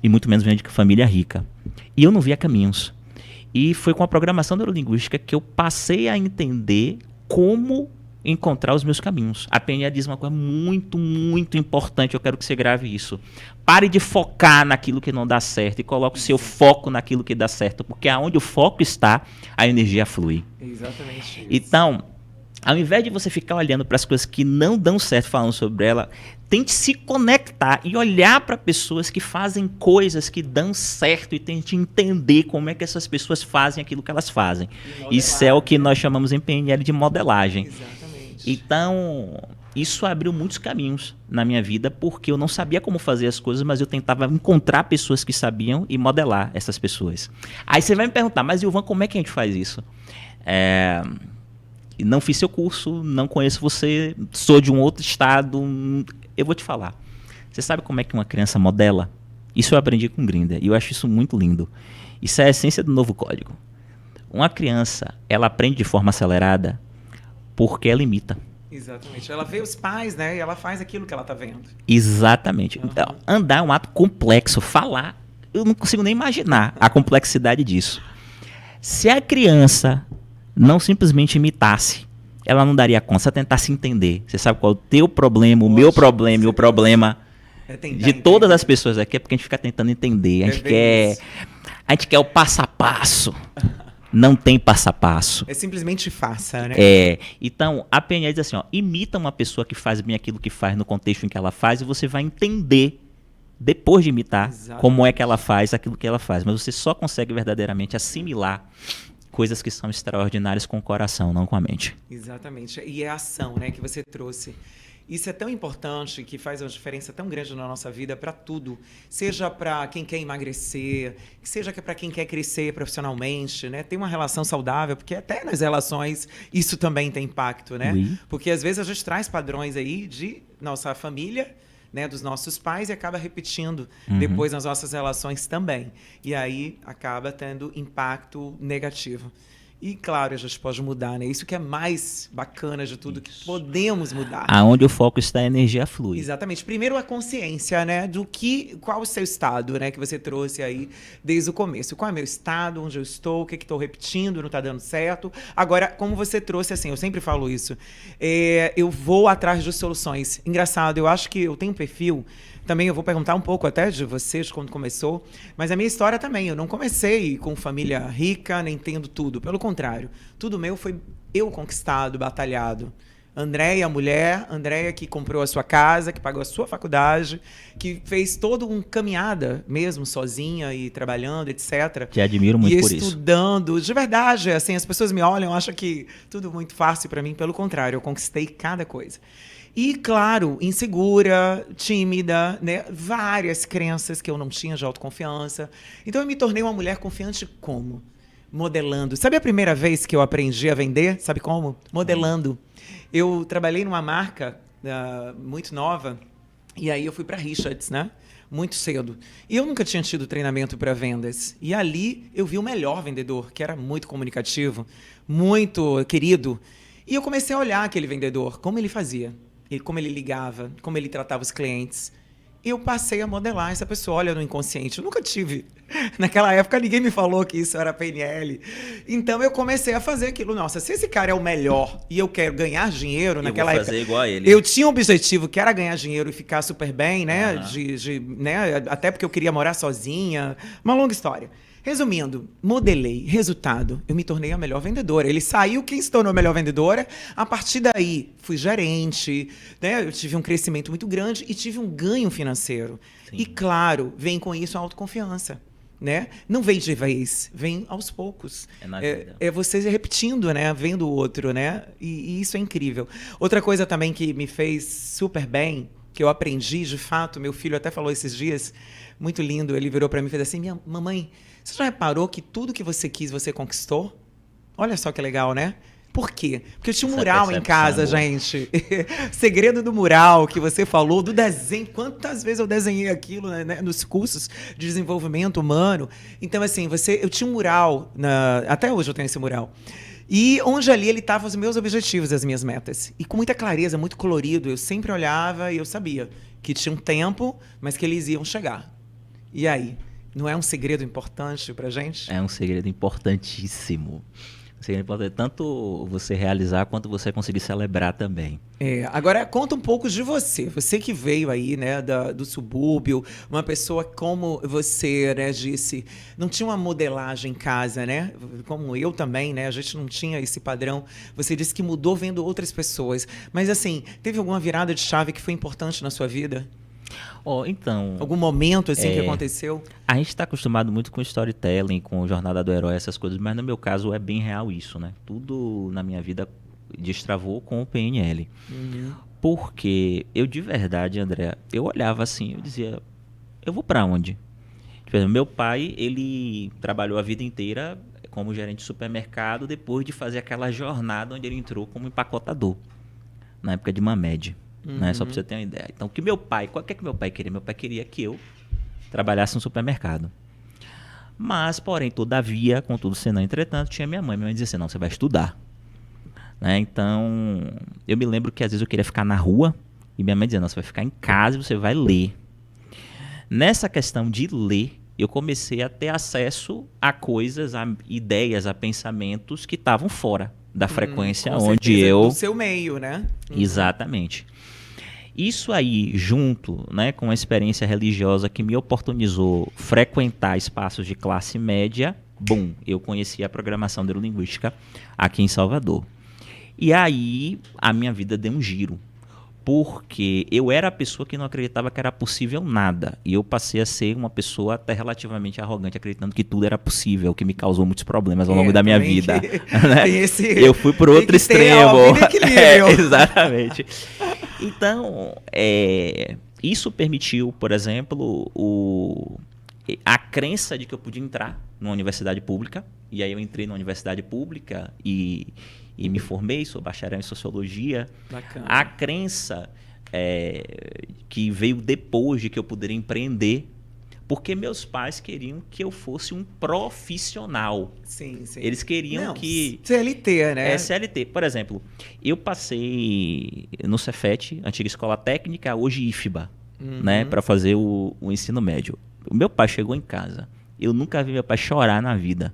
E muito menos venho de família rica. E eu não via caminhos. E foi com a programação neurolinguística que eu passei a entender como encontrar os meus caminhos. A PNL diz uma coisa muito, muito importante, eu quero que você grave isso. Pare de focar naquilo que não dá certo e coloque o seu foco naquilo que dá certo, porque aonde o foco está, a energia flui. Exatamente isso. Então, ao invés de você ficar olhando para as coisas que não dão certo, falando sobre ela, tente se conectar e olhar para pessoas que fazem coisas que dão certo e tente entender como é que essas pessoas fazem aquilo que elas fazem. Isso é o que nós chamamos em PNL de modelagem. Exatamente. Então, isso abriu muitos caminhos na minha vida, porque eu não sabia como fazer as coisas, mas eu tentava encontrar pessoas que sabiam e modelar essas pessoas. Aí você vai me perguntar, mas Ilvan, como é que a gente faz isso? Não fiz seu curso, não conheço você, sou de um outro estado. Eu vou te falar. Você sabe como é que uma criança modela? Isso eu aprendi com o Grinder e eu acho isso muito lindo. Isso é a essência do novo código. Uma criança, ela aprende de forma acelerada porque ela imita. Exatamente. Ela vê os pais, né? E ela faz aquilo que ela está vendo. Exatamente. Uhum. Então, andar é um ato complexo. Falar, eu não consigo nem imaginar a complexidade disso. Se a criança não simplesmente imitasse, ela não daria conta. Você tentasse entender. Você sabe qual é o teu problema, o meu problema e o problema de todas as pessoas aqui, é porque a gente fica tentando entender. A gente quer o passo a passo. Não tem passo a passo. É simplesmente faça, né? Então, a PNL diz assim, ó, imita uma pessoa que faz bem aquilo que faz no contexto em que ela faz e você vai entender, depois de imitar, como é que ela faz aquilo que ela faz. Mas você só consegue verdadeiramente assimilar coisas que são extraordinárias com o coração, não com a mente. Exatamente. E é a ação, né, que você trouxe. Isso é tão importante, que faz uma diferença tão grande na nossa vida para tudo. Seja para quem quer emagrecer, seja para quem quer crescer profissionalmente, né? Ter uma relação saudável, porque até nas relações isso também tem impacto, né? Oui. Porque às vezes a gente traz padrões aí de nossa família, né, dos nossos pais, e acaba repetindo depois nas nossas relações também. E aí acaba tendo impacto negativo. E, claro, a gente pode mudar, né? Isso que é mais bacana de tudo, que podemos mudar. Aonde o foco está, a energia flui. Exatamente. Primeiro, a consciência, né? Qual o seu estado, né? Que você trouxe aí desde o começo. Qual é o meu estado? Onde eu estou? O que estou repetindo? Não está dando certo? Agora, como você trouxe, assim, eu sempre falo isso, eu vou atrás de soluções. Engraçado, eu acho que eu tenho um perfil. Também eu vou perguntar um pouco até de vocês, quando começou. Mas a minha história também. Eu não comecei com família rica, nem tendo tudo. Pelo contrário. Tudo meu foi eu conquistado, batalhado. Andréia, mulher. Andréia que comprou a sua casa, que pagou a sua faculdade, que fez toda uma caminhada mesmo, sozinha e trabalhando, etc. Te admiro muito por isso. E estudando. De verdade, assim, as pessoas me olham, acham que tudo muito fácil para mim. Pelo contrário, eu conquistei cada coisa. E, claro, insegura, tímida, né? Várias crenças que eu não tinha de autoconfiança. Então, eu me tornei uma mulher confiante como? Modelando. Sabe a primeira vez que eu aprendi a vender? Sabe como? Modelando. Eu trabalhei numa marca muito nova, e aí eu fui para Richards, né? Muito cedo. E eu nunca tinha tido treinamento para vendas. E ali eu vi o melhor vendedor, que era muito comunicativo, muito querido. E eu comecei a olhar aquele vendedor, como ele fazia. Como ele ligava, como ele tratava os clientes. Eu passei a modelar essa pessoa. Olha, no inconsciente, eu nunca tive. Naquela época, ninguém me falou que isso era PNL. Então, eu comecei a fazer aquilo. Nossa, se esse cara é o melhor e eu quero ganhar dinheiro, naquela época... Eu vou fazer igual a ele. Eu tinha um objetivo, que era ganhar dinheiro e ficar super bem, né? Né? Até porque eu queria morar sozinha. Uma longa história. Resumindo, modelei, resultado, eu me tornei a melhor vendedora. Ele saiu, quem se tornou a melhor vendedora? A partir daí, fui gerente, né? Eu tive um crescimento muito grande e tive um ganho financeiro. Sim. E, claro, vem com isso a autoconfiança. Né? Não vem de vez, vem aos poucos. É você repetindo, né? Vendo o outro, né? E isso é incrível. Outra coisa também que me fez super bem, que eu aprendi, de fato, meu filho até falou esses dias, muito lindo, ele virou para mim e fez assim: mamãe, você já reparou que tudo que você quis, você conquistou? Olha só que legal, né? Por quê? Porque eu tinha um mural em casa, gente. Segredo do mural que você falou, do desenho. Quantas vezes eu desenhei aquilo, né, nos cursos de desenvolvimento humano. Então, assim, eu tinha um mural, até hoje eu tenho esse mural. E onde ali ele estava os meus objetivos, as minhas metas. E com muita clareza, muito colorido. Eu sempre olhava e eu sabia que tinha um tempo, mas que eles iam chegar. E aí? Não é um segredo importante pra gente? É um segredo importantíssimo. Um segredo importante, tanto você realizar quanto você conseguir celebrar também. Agora conta um pouco de você. Você que veio aí, né, do subúrbio, uma pessoa como você, né, disse, não tinha uma modelagem em casa, né? Como eu também, né? A gente não tinha esse padrão. Você disse que mudou vendo outras pessoas. Mas assim, teve alguma virada de chave que foi importante na sua vida? Então... Algum momento assim que aconteceu? A gente está acostumado muito com storytelling, com Jornada do Herói, essas coisas, mas no meu caso é bem real isso, né? Tudo na minha vida destravou com o PNL. Porque eu de verdade, André, eu olhava assim, eu dizia, eu vou para onde? Tipo, meu pai, ele trabalhou a vida inteira como gerente de supermercado, depois de fazer aquela jornada onde ele entrou como empacotador, na época de Mamed. Né? Só para você ter uma ideia. Então, qual que é que meu pai queria? Meu pai queria que eu trabalhasse no supermercado. Mas, porém, todavia, contudo, senão, entretanto, tinha minha mãe. Minha mãe dizia assim, não, você vai estudar. Né? Então, eu me lembro que às vezes eu queria ficar na rua e minha mãe dizia, não, você vai ficar em casa e você vai ler. Nessa questão de ler, eu comecei a ter acesso a coisas, a ideias, a pensamentos que estavam fora da frequência onde eu... Do seu meio, né? Exatamente. Isso aí, junto, né, com a experiência religiosa que me oportunizou frequentar espaços de classe média, bom, eu conheci a programação neurolinguística aqui em Salvador. E aí a minha vida deu um giro. Porque eu era a pessoa que não acreditava que era possível nada. E eu passei a ser uma pessoa até relativamente arrogante, acreditando que tudo era possível, o que me causou muitos problemas ao longo da minha vida. Né? Eu fui por outro extremo. Exatamente. Então, isso permitiu, por exemplo, a crença de que eu podia entrar numa universidade pública. E aí eu entrei numa universidade pública e me formei, sou bacharel em Sociologia. Bacana. A crença que veio depois de que eu poderia empreender, porque meus pais queriam que eu fosse um profissional. Sim, sim. Eles queriam que... CLT, né? CLT. Por exemplo, eu passei no Cefet, antiga escola técnica, hoje IFBA, né, para fazer o ensino médio. O meu pai chegou em casa. Eu nunca vi meu pai chorar na vida.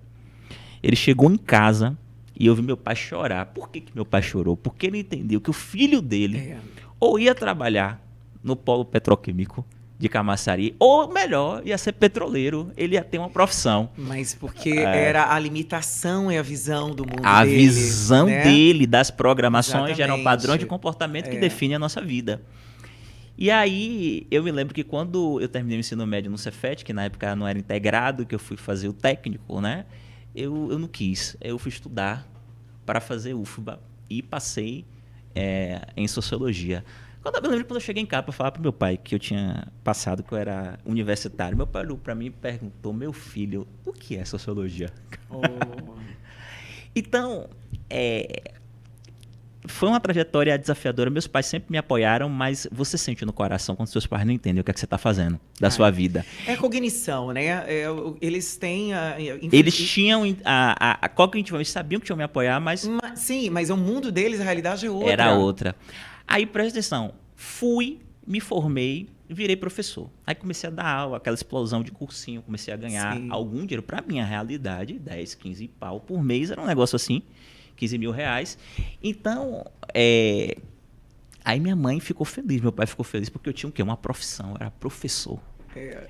Ele chegou em casa e eu vi meu pai chorar. Por que meu pai chorou? Porque ele entendeu que o filho dele ou ia trabalhar no polo petroquímico de Camaçari, ou melhor, ia ser petroleiro, ele ia ter uma profissão. Mas porque era a limitação e a visão do mundo dele. A visão dele das programações Exatamente. geram padrões de comportamento que definem a nossa vida. E aí, eu me lembro que quando eu terminei o ensino médio no Cefet, que na época não era integrado, que eu fui fazer o técnico, né? Eu não quis. Eu fui estudar para fazer UFBA e passei em Sociologia. Eu me lembro quando eu cheguei em casa para falar para meu pai que eu tinha passado, que eu era universitário. Meu pai olhou para mim e perguntou: meu filho, o que é Sociologia? Oh. Então, foi uma trajetória desafiadora. Meus pais sempre me apoiaram, mas você sente no coração quando seus pais não entendem o que é que você está fazendo da sua vida. É cognição, né? Eles têm... Eles tinham cognitivamente, sabiam que tinham me apoiar, mas... Sim, mas o mundo deles, a realidade é outra. Era outra. Aí, presta atenção, fui, me formei, virei professor. Aí comecei a dar aula, aquela explosão de cursinho, comecei a ganhar algum dinheiro. Para minha realidade, 10, 15 pau por mês, era um negócio assim, 15 mil reais. Então, aí minha mãe ficou feliz, meu pai ficou feliz, porque eu tinha o quê? Uma profissão, eu era professor.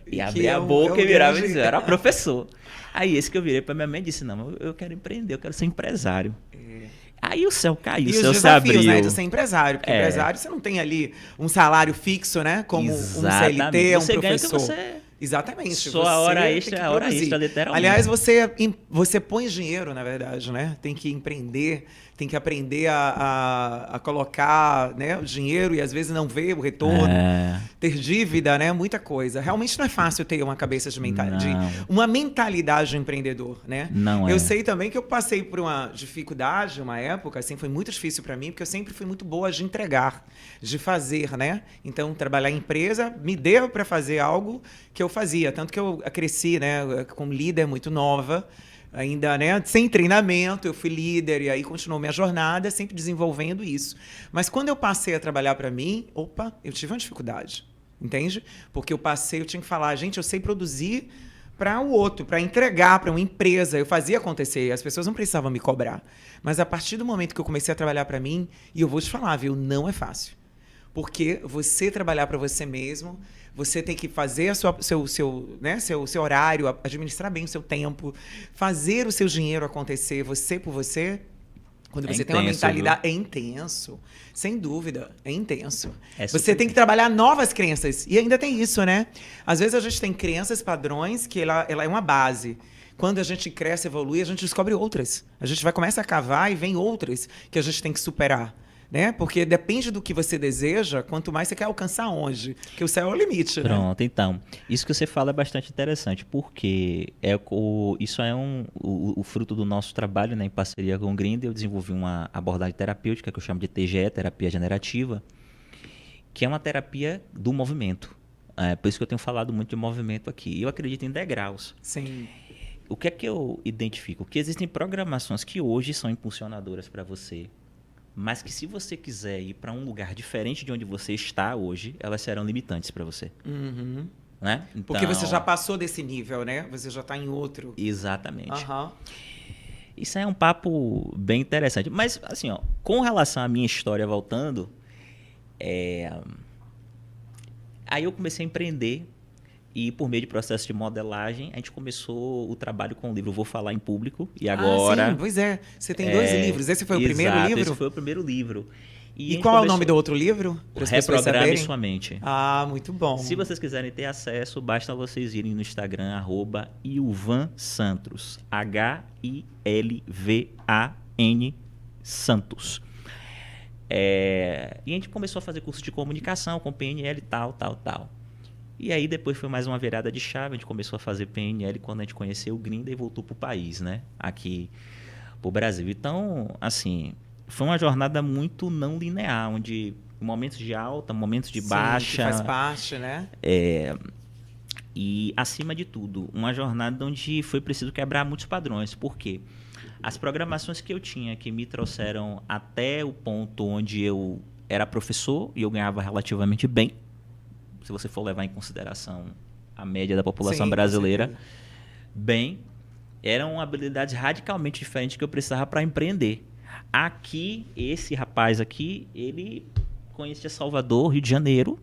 E abria a boca e virava e dizia, eu era professor. Aí esse que eu virei para minha mãe e disse, não, eu quero empreender, eu quero ser empresário. Aí o céu caiu, o céu se abriu. Né, de ser empresário, porque empresário você não tem ali um salário fixo, né? Como um CLT, você um professor. Ganha que você... Exatamente. Só a hora extra, literalmente. Aliás, você põe dinheiro, na verdade, né? Tem que empreender, tem que aprender a colocar, né, o dinheiro e às vezes não ver o retorno, ter dívida, né? Muita coisa. Realmente não é fácil ter uma cabeça uma mentalidade de empreendedor, né? Não eu sei também que eu passei por uma dificuldade, uma época, assim, foi muito difícil para mim, porque eu sempre fui muito boa de entregar, de fazer, né? Então, trabalhar em empresa me deu para fazer algo que eu fazia, tanto que eu cresci, né, como líder muito nova, ainda, né, sem treinamento, eu fui líder e aí continuou minha jornada, sempre desenvolvendo isso. Mas quando eu passei a trabalhar para mim, eu tive uma dificuldade, entende? Porque eu tinha que falar, gente, eu sei produzir para o outro, para entregar para uma empresa, eu fazia acontecer, as pessoas não precisavam me cobrar. Mas a partir do momento que eu comecei a trabalhar para mim, e eu vou te falar, viu, não é fácil. Porque você trabalhar para você mesmo, você tem que fazer seu horário, administrar bem o seu tempo, fazer o seu dinheiro acontecer, você por você. Quando você tem uma mentalidade... É intenso, sem dúvida, é intenso. Você tem que trabalhar novas crenças. E ainda tem isso, né? Às vezes a gente tem crenças, padrões, que ela é uma base. Quando a gente cresce, evolui, a gente descobre outras. A gente começa a cavar e vem outras que a gente tem que superar. Né? Porque depende do que você deseja, quanto mais você quer alcançar onde. Porque o céu é o limite. Pronto, né? Então. Isso que você fala é bastante interessante, porque isso é o fruto do nosso trabalho, né, em parceria com o Grindr. Eu desenvolvi uma abordagem terapêutica que eu chamo de TGE, terapia generativa, que é uma terapia do movimento. Por isso que eu tenho falado muito de movimento aqui. Eu acredito em degraus. Sim. O que é que eu identifico? Que existem programações que hoje são impulsionadoras para você, mas que se você quiser ir para um lugar diferente de onde você está hoje, elas serão limitantes para você. Uhum. Né? Então, porque você já passou desse nível, né? Você já está em outro. Exatamente. Uhum. Isso é um papo bem interessante. Mas, assim, com relação à minha história, voltando, aí eu comecei a empreender E por meio de processo de modelagem, a gente começou o trabalho com o livro Vou Falar em Público. E agora... sim, pois é. Você tem 2 livros. Esse foi o primeiro livro? Esse foi o primeiro livro. E qual é o nome do outro livro? Reprograme Sua Mente. Ah, muito bom. Se vocês quiserem ter acesso, basta vocês irem no Instagram, @Ilvan Santos. HILVAN Santos. E a gente começou a fazer curso de comunicação com PNL e tal. E aí depois foi mais uma virada de chave, a gente começou a fazer PNL quando a gente conheceu o Grinda e voltou pro país, né? Aqui pro Brasil. Então, assim, foi uma jornada muito não linear, onde momentos de alta, momentos de baixa. Que faz parte, né? E, acima de tudo, uma jornada onde foi preciso quebrar muitos padrões. Por quê? As programações que eu tinha, que me trouxeram até o ponto onde eu era professor e eu ganhava relativamente bem, se você for levar em consideração a média da população brasileira, bem, eram habilidades radicalmente diferentes que eu precisava para empreender. Aqui, esse rapaz aqui, ele conhecia Salvador, Rio de Janeiro.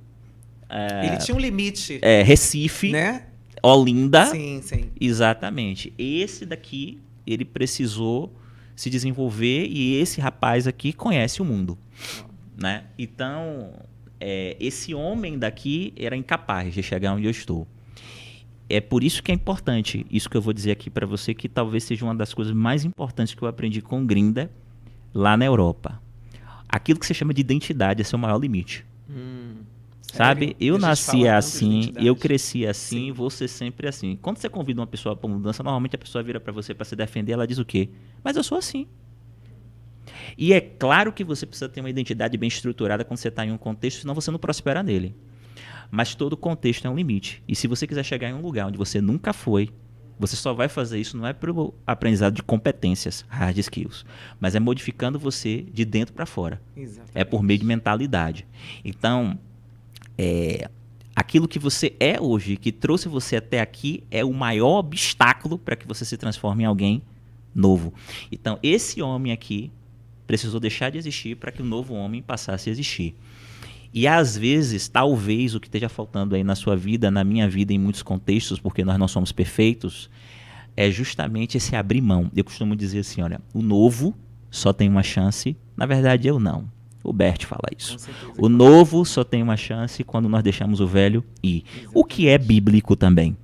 Ele tinha um limite. Recife, né? Olinda. Sim. Exatamente. Esse daqui, ele precisou se desenvolver e esse rapaz aqui conhece o mundo. Né? Então, esse homem daqui era incapaz de chegar onde eu estou. É por isso que é importante, isso que eu vou dizer aqui para você, que talvez seja uma das coisas mais importantes que eu aprendi com Grinda lá na Europa. Aquilo que você chama de identidade é seu maior limite. Sabe? Eu nasci assim, eu cresci assim, vou ser sempre assim. Quando você convida uma pessoa para mudança, normalmente a pessoa vira para você para se defender, ela diz o quê? Mas eu sou assim. E é claro que você precisa ter uma identidade bem estruturada quando você está em um contexto, senão você não prospera nele. Mas todo contexto é um limite. E se você quiser chegar em um lugar onde você nunca foi, você só vai fazer isso não é pelo aprendizado de competências, hard skills, mas é modificando você de dentro para fora. Exatamente. É por meio de mentalidade. Então, aquilo que você é hoje, que trouxe você até aqui, é o maior obstáculo para que você se transforme em alguém novo. Então, esse homem aqui precisou deixar de existir para que o novo homem passasse a existir. E às vezes, talvez, o que esteja faltando aí na sua vida, na minha vida, em muitos contextos, porque nós não somos perfeitos, é justamente esse abrir mão. Eu costumo dizer assim, olha, o novo só tem uma chance, na verdade eu não. O Bert fala isso. O novo só tem uma chance quando nós deixamos o velho ir. Exatamente. O que é bíblico também.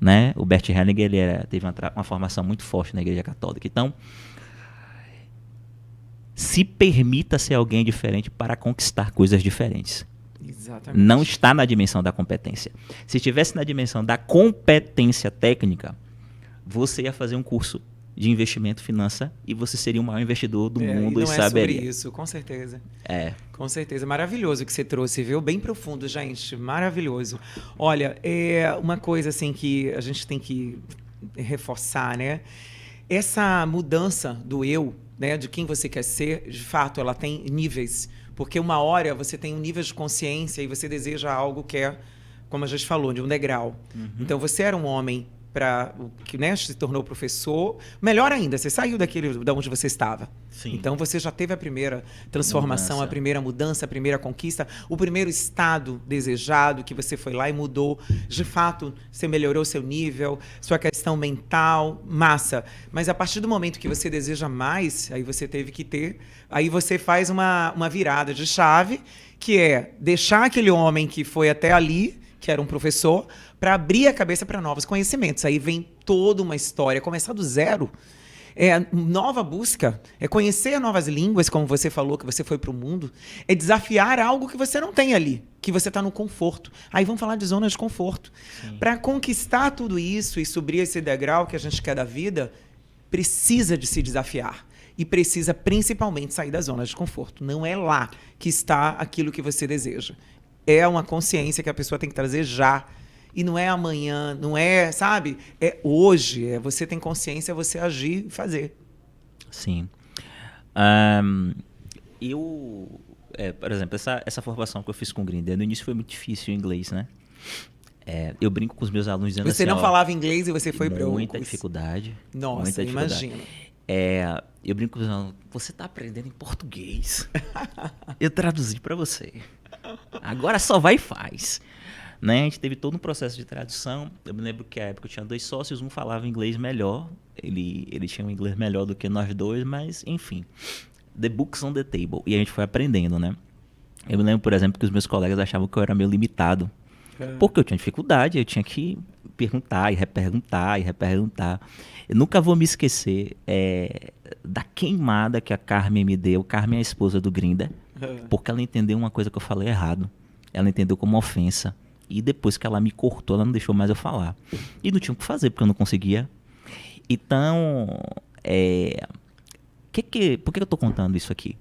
Né? O Bert Hellinger teve uma formação muito forte na Igreja Católica. Então, se permita ser alguém diferente para conquistar coisas diferentes. Exatamente. Não está na dimensão da competência. Se estivesse na dimensão da competência técnica, você ia fazer um curso de investimento, finança, e você seria o maior investidor do mundo e saberia. Sobre isso, com certeza. Com certeza. Maravilhoso o que você trouxe, viu? Bem profundo, gente. Maravilhoso. Olha, uma coisa assim que a gente tem que reforçar, né? Essa mudança do eu, né, de quem você quer ser, de fato, ela tem níveis. Porque uma hora você tem um nível de consciência e você deseja algo que é, como a gente falou, de um degrau. Então, você era um homem que, né, se tornou professor. Melhor ainda, você saiu da onde você estava. Sim. Então, você já teve a primeira transformação, a primeira mudança, a primeira conquista, o primeiro estado desejado que você foi lá e mudou. De fato, você melhorou seu nível, sua questão mental, massa. Mas a partir do momento que você deseja mais, aí você teve que ter... Aí você faz uma virada de chave, que é deixar aquele homem que foi até ali, que era um professor, para abrir a cabeça para novos conhecimentos. Aí vem toda uma história, começar do zero. Nova busca, é conhecer novas línguas, como você falou, que você foi para o mundo, é desafiar algo que você não tem ali, que você está no conforto. Aí vamos falar de zona de conforto. Para conquistar tudo isso e subir esse degrau que a gente quer da vida, precisa de se desafiar. E precisa principalmente sair da zona de conforto. Não é lá que está aquilo que você deseja. É uma consciência que a pessoa tem que trazer já. E não é amanhã, não é, sabe? É hoje. Você tem consciência, você agir e fazer. Sim. Por exemplo, essa formação que eu fiz com o Grindr, no início foi muito difícil o inglês, né? Eu brinco com os meus alunos dizendo você assim... não falava inglês e você foi para muita dificuldade. Nossa, muita dificuldade. Imagina. Eu brinco com os alunos, você está aprendendo em português. Eu traduzi para você. Agora só vai e faz. Né? A gente teve todo um processo de tradução. Eu me lembro que à época eu tinha 2 sócios, um falava inglês melhor, ele tinha um inglês melhor do que nós dois, mas enfim, the books on the table, e a gente foi aprendendo, né? Eu me lembro, por exemplo, que os meus colegas achavam que eu era meio limitado, porque eu tinha dificuldade, eu tinha que perguntar e reperguntar e reperguntar. Eu nunca vou me esquecer da queimada que a Carmen me deu. Carmen é a esposa do Grinder, porque ela entendeu uma coisa que eu falei errado. Ela entendeu como ofensa. E depois que ela me cortou, ela não deixou mais eu falar. E não tinha o que fazer, porque eu não conseguia. Então, por que eu estou contando isso aqui?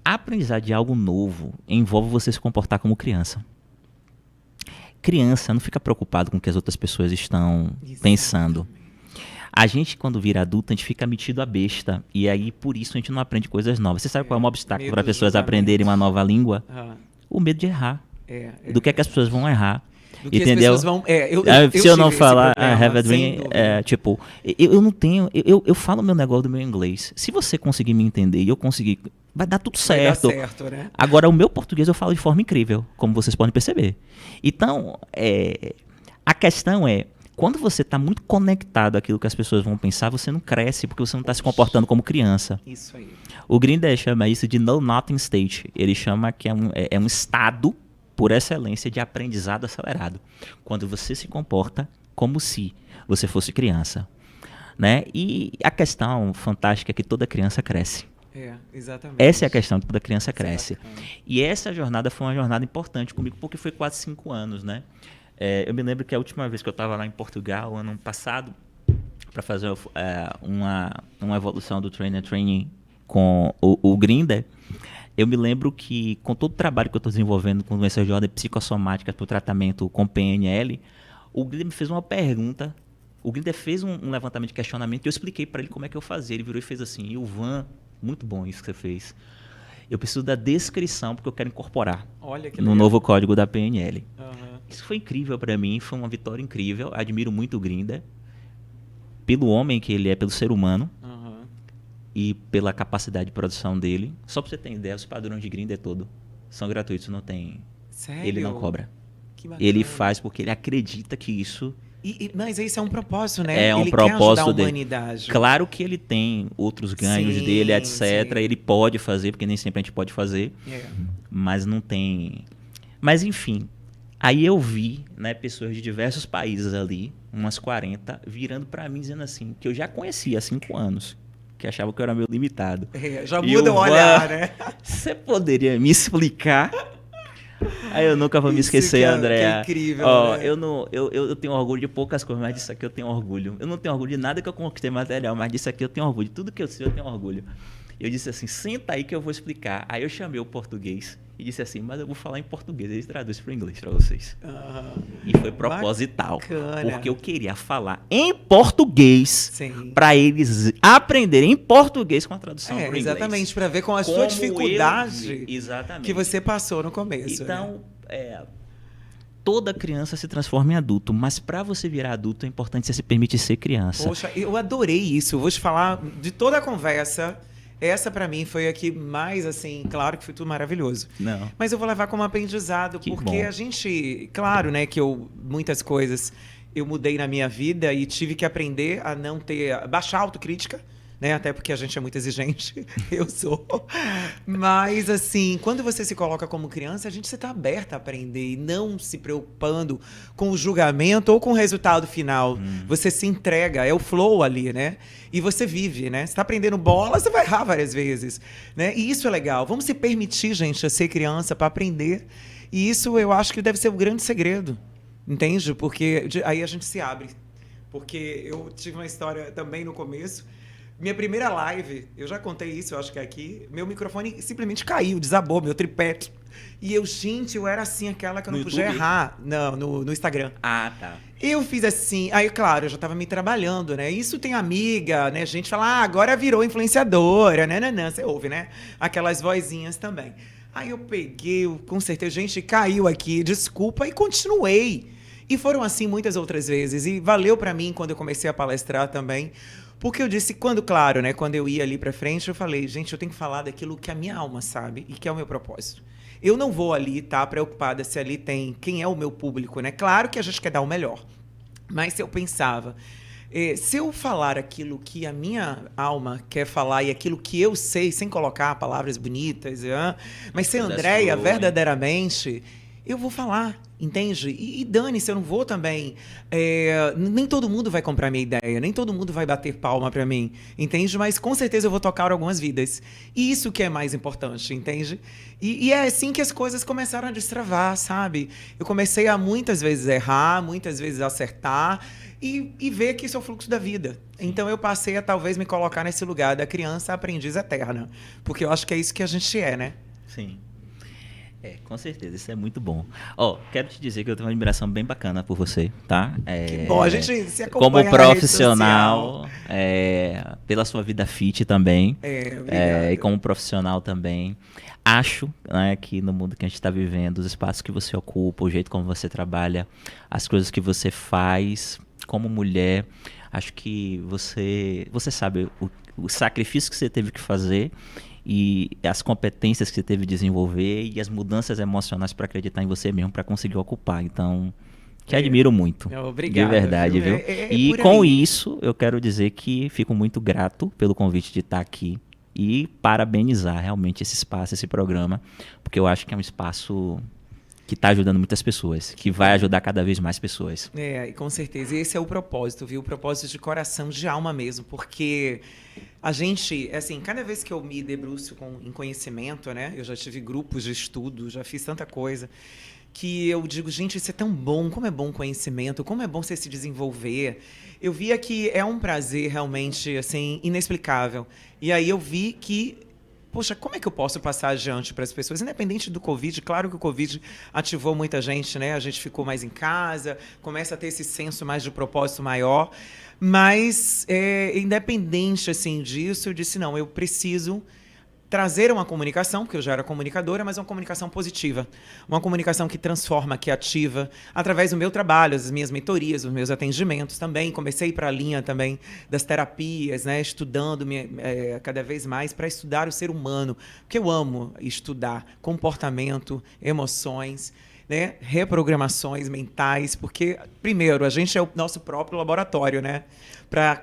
Aprendizar de algo novo envolve você se comportar como criança. Criança não fica preocupado com o que as outras pessoas estão pensando. A gente, quando vira adulto, a gente fica metido a besta. E aí, por isso, a gente não aprende coisas novas. Você sabe qual é o maior obstáculo para pessoas aprenderem uma nova língua? O medo de errar. Do que as pessoas vão errar. Do que entendeu? As pessoas vão, se eu não falar I have a dream, tipo, eu não tenho, eu falo meu negócio do meu inglês. Se você conseguir me entender e eu conseguir, vai dar tudo certo. Vai dar certo, né? Agora, o meu português eu falo de forma incrível, como vocês podem perceber. Então, a questão é, quando você está muito conectado àquilo que as pessoas vão pensar, você não cresce, porque você não está se comportando como criança. Isso aí. O Grinder chama isso de know-nothing state. Ele chama que é um estado por excelência de aprendizado acelerado, quando você se comporta como se você fosse criança, né? E a questão fantástica é que toda criança cresce. Exatamente. Essa é a questão, que toda criança cresce. E essa jornada foi uma jornada importante comigo, porque foi quase 5 anos, né? Eu me lembro que a última vez que eu estava lá em Portugal, ano passado, para fazer uma evolução do Trainer Training com o Grinder, eu me lembro que, com todo o trabalho que eu estou desenvolvendo com doenças de ordem psicossomática para o tratamento com PNL, o Grinder me fez uma pergunta. O Grinder fez um levantamento de questionamento e eu expliquei para ele como é que eu fazia. Ele virou e fez assim: Ilvan, muito bom isso que você fez. Eu preciso da descrição porque eu quero incorporar no novo código da PNL. Isso foi incrível para mim, foi uma vitória incrível. Admiro muito o Grinder, pelo homem que ele é, pelo ser humano. E pela capacidade de produção dele. Só para você ter ideia, os padrões de Grinder são gratuitos, não tem. Sério? Ele não cobra. Que bacana. Ele faz porque ele acredita que isso. Mas isso é um propósito, né? É um ele propósito quer ajudar a dele. humanidade. Claro que ele tem outros ganhos dele, etc. Sim. Ele pode fazer, porque nem sempre a gente pode fazer. Mas não tem. Mas enfim. Aí eu vi, né, pessoas de diversos países ali, umas 40, virando para mim dizendo assim, que eu já conhecia há 5 anos. Que achava que eu era meio limitado. Já muda o olhar, né? Você poderia me explicar? Aí eu nunca vou me esquecer, Andréa. Que incrível, né? Eu tenho orgulho de poucas coisas, mas disso aqui eu tenho orgulho. Eu não tenho orgulho de nada que eu conquistei material, mas disso aqui eu tenho orgulho. Tudo que eu sei eu tenho orgulho. Eu disse assim, senta aí que eu vou explicar. Aí eu chamei o português e disse assim, mas eu vou falar em português. Ele traduz para o inglês para vocês. E foi proposital. Bacana. Porque eu queria falar em português para eles aprenderem em português com a tradução para o inglês. Exatamente, para ver com a sua dificuldade que você passou no começo. Então, toda criança se transforma em adulto, mas para você virar adulto é importante você se permitir ser criança. Poxa, eu adorei isso. Eu vou te falar de toda a conversa. Essa, pra mim, foi a que mais, assim, claro que foi tudo maravilhoso. Não. Mas eu vou levar como aprendizado, porque a gente, claro, né, que muitas coisas eu mudei na minha vida e tive que aprender a não baixar a autocrítica, né, até porque a gente é muito exigente, eu sou. Mas, assim, quando você se coloca como criança, você tá aberta a aprender e não se preocupando com o julgamento ou com o resultado final. Você se entrega, é o flow ali, né? E você vive, né? Você tá aprendendo bola, você vai errar várias vezes, né? E isso é legal. Vamos se permitir, gente, a ser criança para aprender. E isso eu acho que deve ser o grande segredo, entende? Porque aí a gente se abre. Porque eu tive uma história também no começo. Minha primeira live, eu já contei isso, eu acho que é aqui, meu microfone simplesmente caiu, desabou, meu tripé. E eu era assim, aquela que eu não podia errar. Não, no Instagram. Ah, tá. Eu fiz assim, aí claro, eu já tava me trabalhando, né? Isso tem amiga, né? Gente fala, agora virou influenciadora, né? Você ouve, né? Aquelas vozinhas também. Aí eu peguei, com certeza, gente, caiu aqui, desculpa, e continuei. E foram assim muitas outras vezes. E valeu pra mim quando eu comecei a palestrar também. Porque eu disse, claro, né? Quando eu ia ali pra frente, eu falei, gente, eu tenho que falar daquilo que a minha alma sabe e que é o meu propósito. eu não vou ali estar preocupada se ali tem quem é o meu público, né? Claro que a gente quer dar o melhor. Mas se eu pensava, se eu falar aquilo que a minha alma quer falar e aquilo que eu sei, sem colocar palavras bonitas, mas ser Andréia verdadeiramente, eu vou falar, entende? E dane-se, eu não vou também... nem todo mundo vai comprar minha ideia, nem todo mundo vai bater palma pra mim, entende? Mas com certeza eu vou tocar algumas vidas. E isso que é mais importante, entende? E é assim que as coisas começaram a destravar, sabe? Eu comecei a muitas vezes errar, muitas vezes acertar, e ver que isso é o fluxo da vida. Então eu passei a talvez me colocar nesse lugar da criança aprendiz eterna. Porque eu acho que é isso que a gente é, né? Sim. Com certeza, isso é muito bom. Quero te dizer que eu tenho uma admiração bem bacana por você, tá? Que bom, a gente se acompanha como profissional, pela sua vida fit também, e como profissional também. Acho, né, que no mundo que a gente está vivendo, os espaços que você ocupa, o jeito como você trabalha, as coisas que você faz como mulher, acho que você sabe o sacrifício que você teve que fazer e as competências que você teve que desenvolver e as mudanças emocionais para acreditar em você mesmo, para conseguir ocupar. Então, te admiro muito. Obrigado. De verdade, viu? E com isso, eu quero dizer que fico muito grato pelo convite de estar aqui e parabenizar realmente esse espaço, esse programa, porque eu acho que é um espaço que está ajudando muitas pessoas, que vai ajudar cada vez mais pessoas. E com certeza. E esse é o propósito, viu? O propósito de coração, de alma mesmo, porque a gente, assim, cada vez que eu me debruço em conhecimento, né? Eu já tive grupos de estudo, já fiz tanta coisa, que eu digo, gente, isso é tão bom, como é bom o conhecimento, como é bom você se desenvolver. Eu via que é um prazer realmente, assim, inexplicável. E aí eu vi que, poxa, como é que eu posso passar adiante para as pessoas? Independente do Covid, claro que o Covid ativou muita gente, né? A gente ficou mais em casa, começa a ter esse senso mais de propósito maior. Mas, independente assim, disso, eu disse, não, eu preciso trazer uma comunicação, porque eu já era comunicadora, mas uma comunicação positiva. Uma comunicação que transforma, que ativa, através do meu trabalho, as minhas mentorias, os meus atendimentos também. Comecei para a linha também das terapias, né? Estudando cada vez mais para estudar o ser humano, porque eu amo estudar comportamento, emoções, né? Reprogramações mentais, porque, primeiro, a gente é o nosso próprio laboratório, né?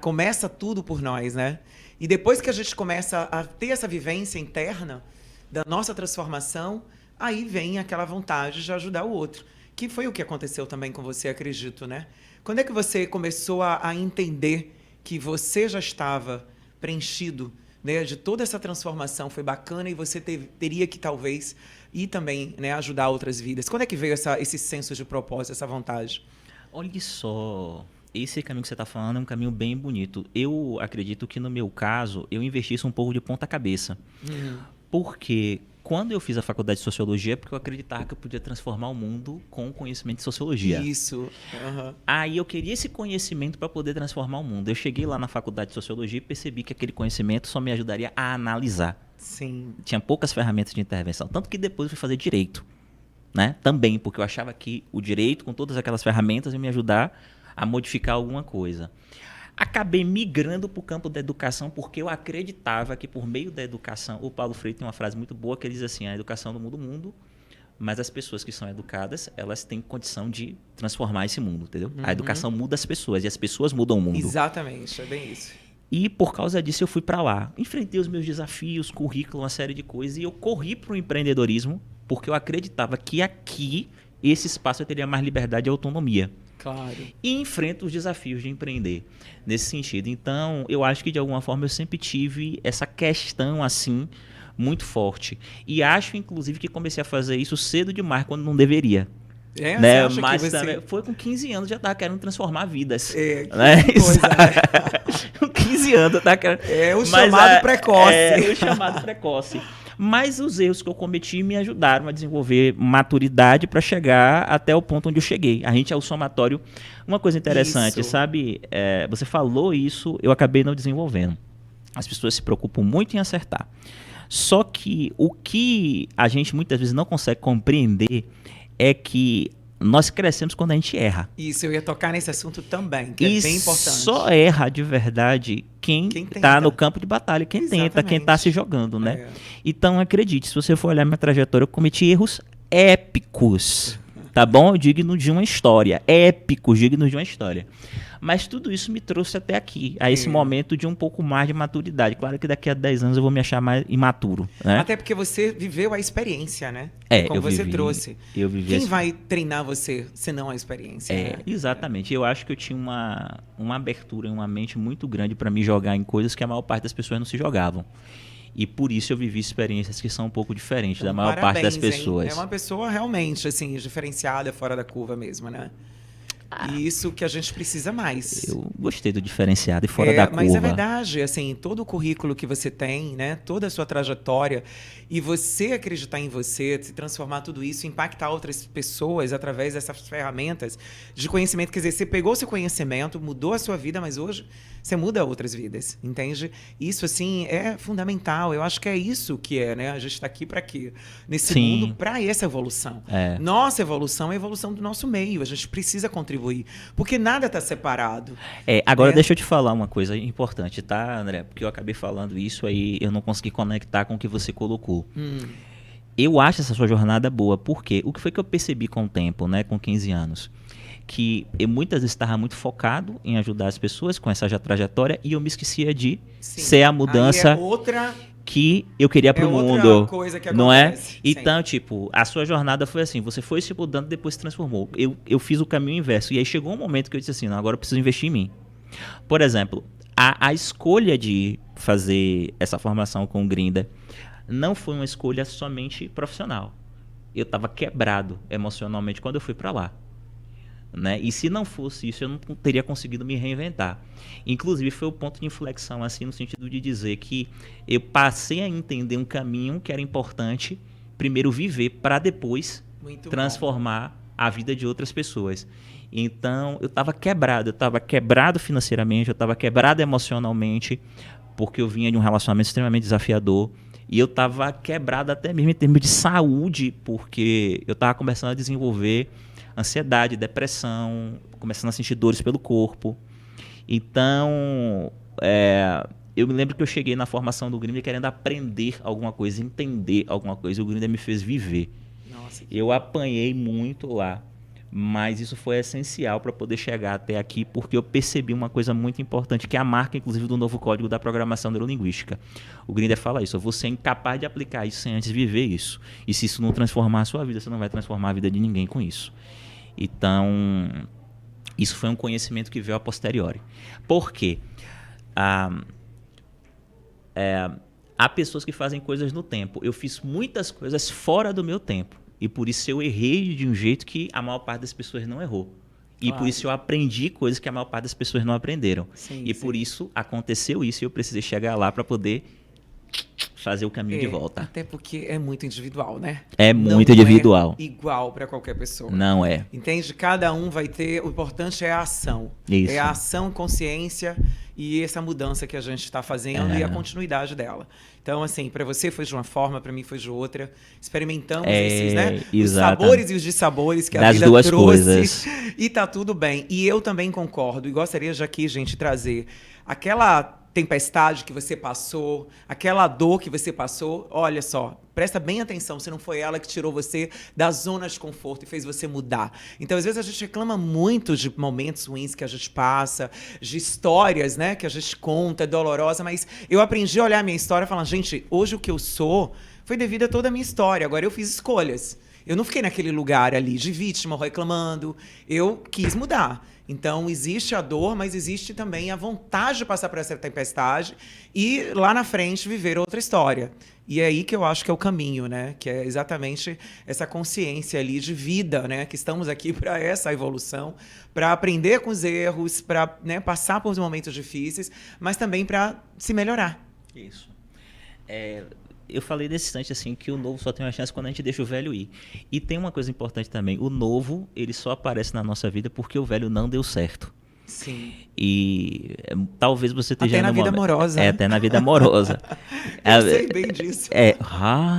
Começa tudo por nós, né? E depois que a gente começa a ter essa vivência interna da nossa transformação, aí vem aquela vontade de ajudar o outro. Que foi o que aconteceu também com você, acredito, né? Quando é que você começou a entender que você já estava preenchido, né, de toda essa transformação? Foi bacana e você teria que, talvez, ir também, né, ajudar outras vidas. Quando é que veio esse senso de propósito, essa vontade? Olha só... Esse caminho que você está falando é um caminho bem bonito. Eu acredito que, no meu caso, eu investi isso um pouco de ponta cabeça. Porque quando eu fiz a faculdade de Sociologia, é porque eu acreditava que eu podia transformar o mundo com o conhecimento de Sociologia. Isso. Aí eu queria esse conhecimento para poder transformar o mundo. Eu cheguei lá na faculdade de Sociologia e percebi que aquele conhecimento só me ajudaria a analisar. Sim. Tinha poucas ferramentas de intervenção. Tanto que depois eu fui fazer Direito, né? Também, porque eu achava que o Direito, com todas aquelas ferramentas, ia me ajudar a modificar alguma coisa. Acabei migrando para o campo da educação porque eu acreditava que, por meio da educação... O Paulo Freire tem uma frase muito boa que ele diz assim: a educação não muda o mundo, mas as pessoas que são educadas, elas têm condição de transformar esse mundo, entendeu? A educação muda as pessoas e as pessoas mudam o mundo. Exatamente, é bem isso. E por causa disso eu fui para lá. Enfrentei os meus desafios, currículo, uma série de coisas, e eu corri para o empreendedorismo porque eu acreditava que aqui, esse espaço, eu teria mais liberdade e autonomia. Claro. E enfrento os desafios de empreender nesse sentido. Então, eu acho que, de alguma forma, eu sempre tive essa questão, assim, muito forte. E acho, inclusive, que comecei a fazer isso cedo demais, quando não deveria. Né? Você mas que você... também foi com 15 anos, já estava querendo transformar vidas. Né? Coisa, né? Com 15 anos, eu estava querendo... chamado precoce. O chamado precoce. Mas os erros que eu cometi me ajudaram a desenvolver maturidade para chegar até o ponto onde eu cheguei. A gente é o somatório. Uma coisa interessante, sabe? Você falou isso, eu acabei não desenvolvendo. As pessoas se preocupam muito em acertar. Só que o que a gente muitas vezes não consegue compreender é que nós crescemos quando a gente erra. Isso, eu ia tocar nesse assunto também, que é bem importante. Só erra de verdade quem está no campo de batalha, quem tenta, quem está se jogando, né? É. Então, acredite, se você for olhar minha trajetória, eu cometi erros épicos, tá bom? Digno de uma história, épicos, dignos de uma história. Mas tudo isso me trouxe até aqui, a esse momento de um pouco mais de maturidade. Claro que daqui a 10 anos eu vou me achar mais imaturo, né? Até porque você viveu a experiência, né? Como você trouxe. Eu vivi. Quem vai treinar você, se não a experiência? Né? Exatamente. Eu acho que eu tinha uma abertura, uma mente muito grande para me jogar em coisas que a maior parte das pessoas não se jogavam. E por isso eu vivi experiências que são um pouco diferentes da maior parte das pessoas. É uma pessoa realmente, assim, diferenciada, fora da curva mesmo, né? E isso que a gente precisa mais. Eu gostei do diferenciado e fora da curva. Mas é verdade, assim, todo o currículo que você tem, né, toda a sua trajetória, e você acreditar em você, se transformar tudo isso, impactar outras pessoas através dessas ferramentas de conhecimento. Quer dizer, você pegou seu conhecimento, mudou a sua vida, mas hoje você muda outras vidas, entende? Isso, assim, é fundamental. Eu acho que é isso que né? A gente está aqui para quê? Nesse mundo, para essa evolução. Nossa evolução é a evolução do nosso meio. A gente precisa contribuir, porque nada está separado. Agora deixa eu te falar uma coisa importante, tá, André? Porque eu acabei falando isso aí, eu não consegui conectar com o que você colocou. Eu acho essa sua jornada boa, porque o que foi que eu percebi com o tempo, né, com 15 anos? Que eu muitas vezes estava muito focado em ajudar as pessoas com essa trajetória e eu me esquecia de ser a mudança que eu queria para o mundo, coisa que não acontece. é? Então, tipo, a sua jornada foi assim, você foi se mudando, depois se transformou. Eu fiz o caminho inverso e aí chegou um momento que eu disse assim, não, agora eu preciso investir em mim. Por exemplo, a escolha de fazer essa formação com o Grinda não foi uma escolha somente profissional. Eu estava quebrado emocionalmente quando eu fui para lá. Né? E se não fosse isso, eu não teria conseguido me reinventar. Inclusive, foi o ponto de inflexão, assim, no sentido de dizer que eu passei a entender um caminho que era importante, primeiro viver, para depois transformar a vida de outras pessoas. Então, eu estava quebrado financeiramente, eu estava quebrado emocionalmente, porque eu vinha de um relacionamento extremamente desafiador, e eu estava quebrado até mesmo em termos de saúde, porque eu estava começando a desenvolver ansiedade, depressão, começando a sentir dores pelo corpo. Então, eu me lembro que eu cheguei na formação do Grinda querendo aprender alguma coisa, entender alguma coisa, e o Grinda me fez viver. Nossa, eu apanhei muito lá, mas isso foi essencial para poder chegar até aqui, porque eu percebi uma coisa muito importante, que é a marca, inclusive, do novo código da programação neurolinguística. O Grinda fala isso, você é incapaz de aplicar isso sem antes viver isso. E se isso não transformar a sua vida, você não vai transformar a vida de ninguém com isso. Então, isso foi um conhecimento que veio a posteriori. Por quê? Há pessoas que fazem coisas no tempo. Eu fiz muitas coisas fora do meu tempo. E por isso eu errei de um jeito que a maior parte das pessoas não errou. E por isso eu aprendi coisas que a maior parte das pessoas não aprenderam. Sim. Por isso aconteceu isso e eu precisei chegar lá para poder fazer o caminho de volta. Até porque é muito individual, né? É muito individual. É igual para qualquer pessoa. Não é. Entende? Cada um vai ter... O importante é a ação. Isso. É a ação, consciência e essa mudança que a gente está fazendo e a continuidade dela. Então, assim, para você foi de uma forma, para mim foi de outra. Experimentamos esses, né? Os sabores e os dissabores que a vida duas trouxe. Coisas. E tá tudo bem. E eu também concordo. E gostaria de aqui, gente, trazer aquela tempestade que você passou, aquela dor que você passou, olha só, presta bem atenção, se não foi ela que tirou você da zona de conforto e fez você mudar. Então, às vezes, a gente reclama muito de momentos ruins que a gente passa, de histórias, né, que a gente conta, é dolorosa, mas eu aprendi a olhar a minha história e falar, gente, hoje o que eu sou foi devido a toda a minha história, agora eu fiz escolhas. Eu não fiquei naquele lugar ali de vítima, reclamando, eu quis mudar. Então, existe a dor, mas existe também a vontade de passar por essa tempestade e, lá na frente, viver outra história. E é aí que eu acho que é o caminho, né? Que é exatamente essa consciência ali de vida, né? Que estamos aqui para essa evolução, para aprender com os erros, para, né, passar por momentos difíceis, mas também para se melhorar. Isso. Eu falei nesse instante assim que o novo só tem uma chance quando a gente deixa o velho ir. E tem uma coisa importante também, o novo, ele só aparece na nossa vida porque o velho não deu certo. Sim. E talvez você esteja até na vida amorosa. Até na vida amorosa. Eu sei bem disso.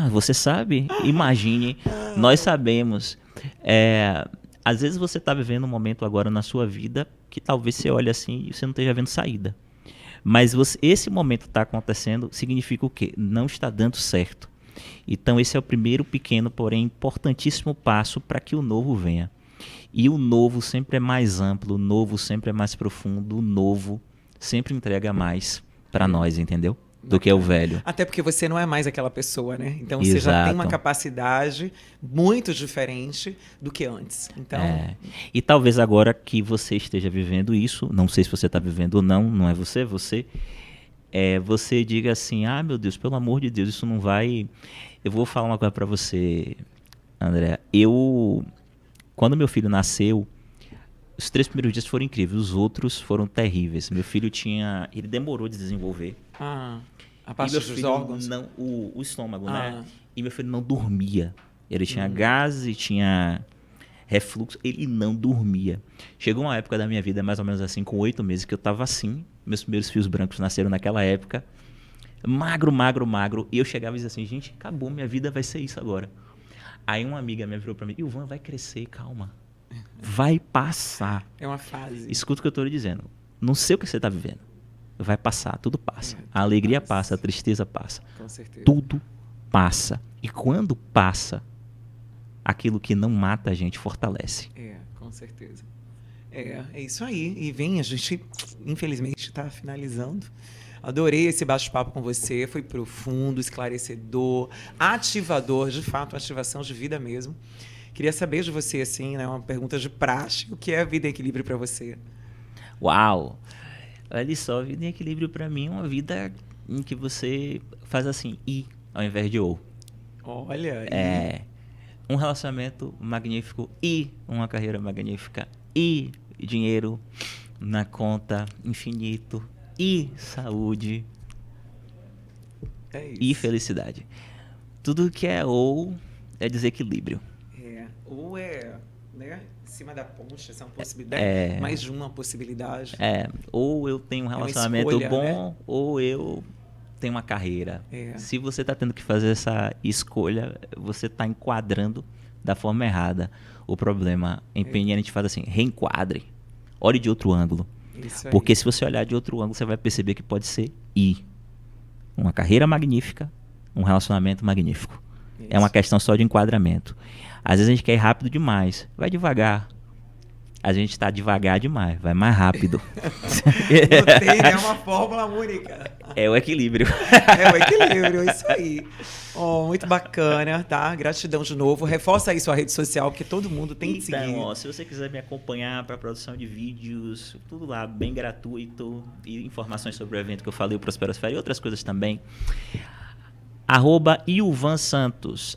Você sabe? Imagine, nós sabemos. Às vezes você está vivendo um momento agora na sua vida que talvez você olhe assim e você não esteja vendo saída. Mas esse momento está acontecendo significa o quê? Não está dando certo. Então esse é o primeiro pequeno, porém importantíssimo passo para que o novo venha. E o novo sempre é mais amplo, o novo sempre é mais profundo, o novo sempre entrega mais para nós, entendeu? Do que o velho. Até porque você não é mais aquela pessoa, né? Então você já tem uma capacidade muito diferente do que antes. Então... E talvez agora que você esteja vivendo isso, não sei se você está vivendo ou não, não é você, você diga assim, meu Deus, pelo amor de Deus, isso não vai... Eu vou falar uma coisa para você, André. Quando meu filho nasceu, os 3 primeiros dias foram incríveis, os outros foram terríveis. Meu filho ele demorou de desenvolver. A parte dos órgãos? Não, o estômago, né? E meu filho não dormia. Ele tinha gases e tinha refluxo, ele não dormia. Chegou uma época da minha vida, mais ou menos assim, com 8 meses, que eu tava assim, meus primeiros fios brancos nasceram naquela época, magro, e eu chegava e dizia assim, gente, acabou, minha vida vai ser isso agora. Aí uma amiga minha virou pra mim, Ilvan, vai crescer, calma. Vai passar. É uma fase. Escuta o que eu tô lhe dizendo. Não sei o que você tá vivendo. Vai passar, tudo passa. A alegria passa, a tristeza passa. Com certeza. Tudo passa. E quando passa, aquilo que não mata a gente fortalece. Com certeza. É isso aí. E a gente, infelizmente, está finalizando. Adorei esse bate-papo com você. Foi profundo, esclarecedor, ativador, de fato, ativação de vida mesmo. Queria saber de você, assim, né, uma pergunta de praxe. O que é a vida em equilíbrio para você? Uau! Olha só, a vida em equilíbrio para mim é uma vida em que você faz assim, I, ao invés de O. Olha Um relacionamento magnífico e uma carreira magnífica e dinheiro na conta infinito e saúde e felicidade. Tudo que é ou é desequilíbrio. Ou né, em cima da ponte, essa é uma possibilidade, mais de uma possibilidade. Ou eu tenho um relacionamento escolha, bom, né? ou eu tenho uma carreira. Se você está tendo que fazer essa escolha, você está enquadrando da forma errada o problema. Em PNL a gente faz assim, reenquadre, olhe de outro ângulo. Isso aí. Porque se você olhar de outro ângulo, você vai perceber que pode ser uma carreira magnífica, um relacionamento magnífico. Isso. É uma questão só de enquadramento. Às vezes a gente quer ir rápido demais. Vai devagar. A gente está devagar demais. Vai mais rápido. Não tem, né? Uma fórmula única. É o equilíbrio. É o equilíbrio, isso aí. Muito bacana, tá? Gratidão de novo. Reforça aí sua rede social, porque todo mundo tem que seguir. Então, se você quiser me acompanhar para produção de vídeos, tudo lá, bem gratuito, e informações sobre o evento que eu falei, o Prosperosfera e outras coisas também, @Ilvan Santos,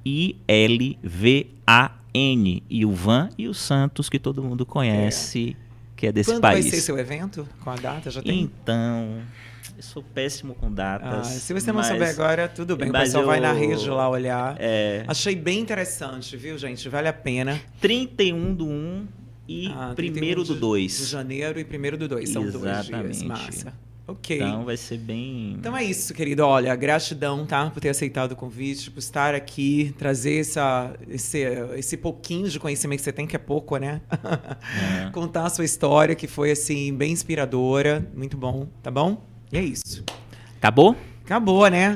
HILVAN, Ilvan e o Santos, que todo mundo conhece, que é desse país. Quando vai ser seu evento? Com a data? Já tem? Então, eu sou péssimo com datas. Se você não souber agora, tudo bem. O pessoal vai na rede lá olhar. Achei bem interessante, viu, gente? Vale a pena. 31/1 e 1/2. De janeiro e 1/2. São 2 dias. Massa. Ok. Então vai ser bem... Então é isso, querido. Olha, gratidão, tá? Por ter aceitado o convite, por estar aqui, trazer esse pouquinho de conhecimento que você tem, que é pouco, né? Contar a sua história, que foi, assim, bem inspiradora. Muito bom, tá bom? E é isso. Acabou? Acabou, né?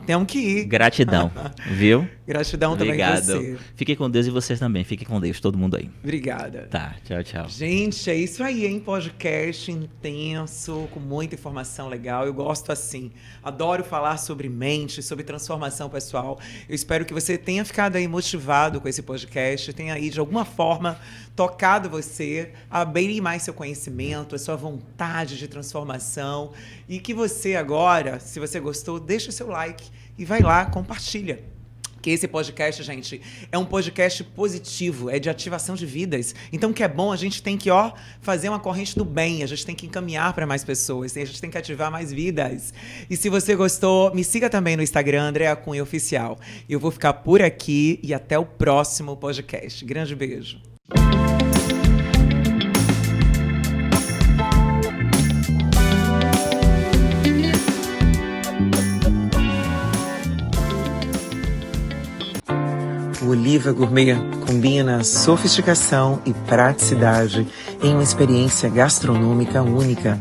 Temos que ir. Gratidão, viu? Gratidão. Obrigado. Também você. Fiquem com Deus e vocês também. Fiquem com Deus, todo mundo aí. Obrigada. Tá, tchau. Gente, é isso aí, hein? Podcast intenso, com muita informação legal. Eu gosto assim. Adoro falar sobre mente, sobre transformação pessoal. Eu espero que você tenha ficado aí motivado com esse podcast, tenha aí, de alguma forma, tocado você, abrir mais seu conhecimento, a sua vontade de transformação. E que você agora, se você gostou, deixa o seu like e vai lá, compartilha. Que esse podcast, gente, é um podcast positivo, é de ativação de vidas. Então, o que é bom, a gente tem que, fazer uma corrente do bem, a gente tem que encaminhar para mais pessoas, a gente tem que ativar mais vidas. E se você gostou, me siga também no Instagram, Andréa Cunha Oficial. Eu vou ficar por aqui e até o próximo podcast. Grande beijo. O Oliva Gourmet combina sofisticação e praticidade em uma experiência gastronômica única.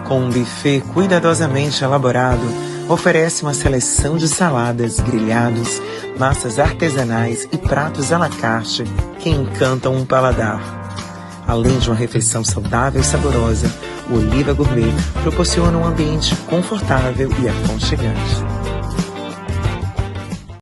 Com um buffet cuidadosamente elaborado, oferece uma seleção de saladas, grelhados, massas artesanais e pratos à la carte que encantam um paladar. Além de uma refeição saudável e saborosa, o Oliva Gourmet proporciona um ambiente confortável e aconchegante.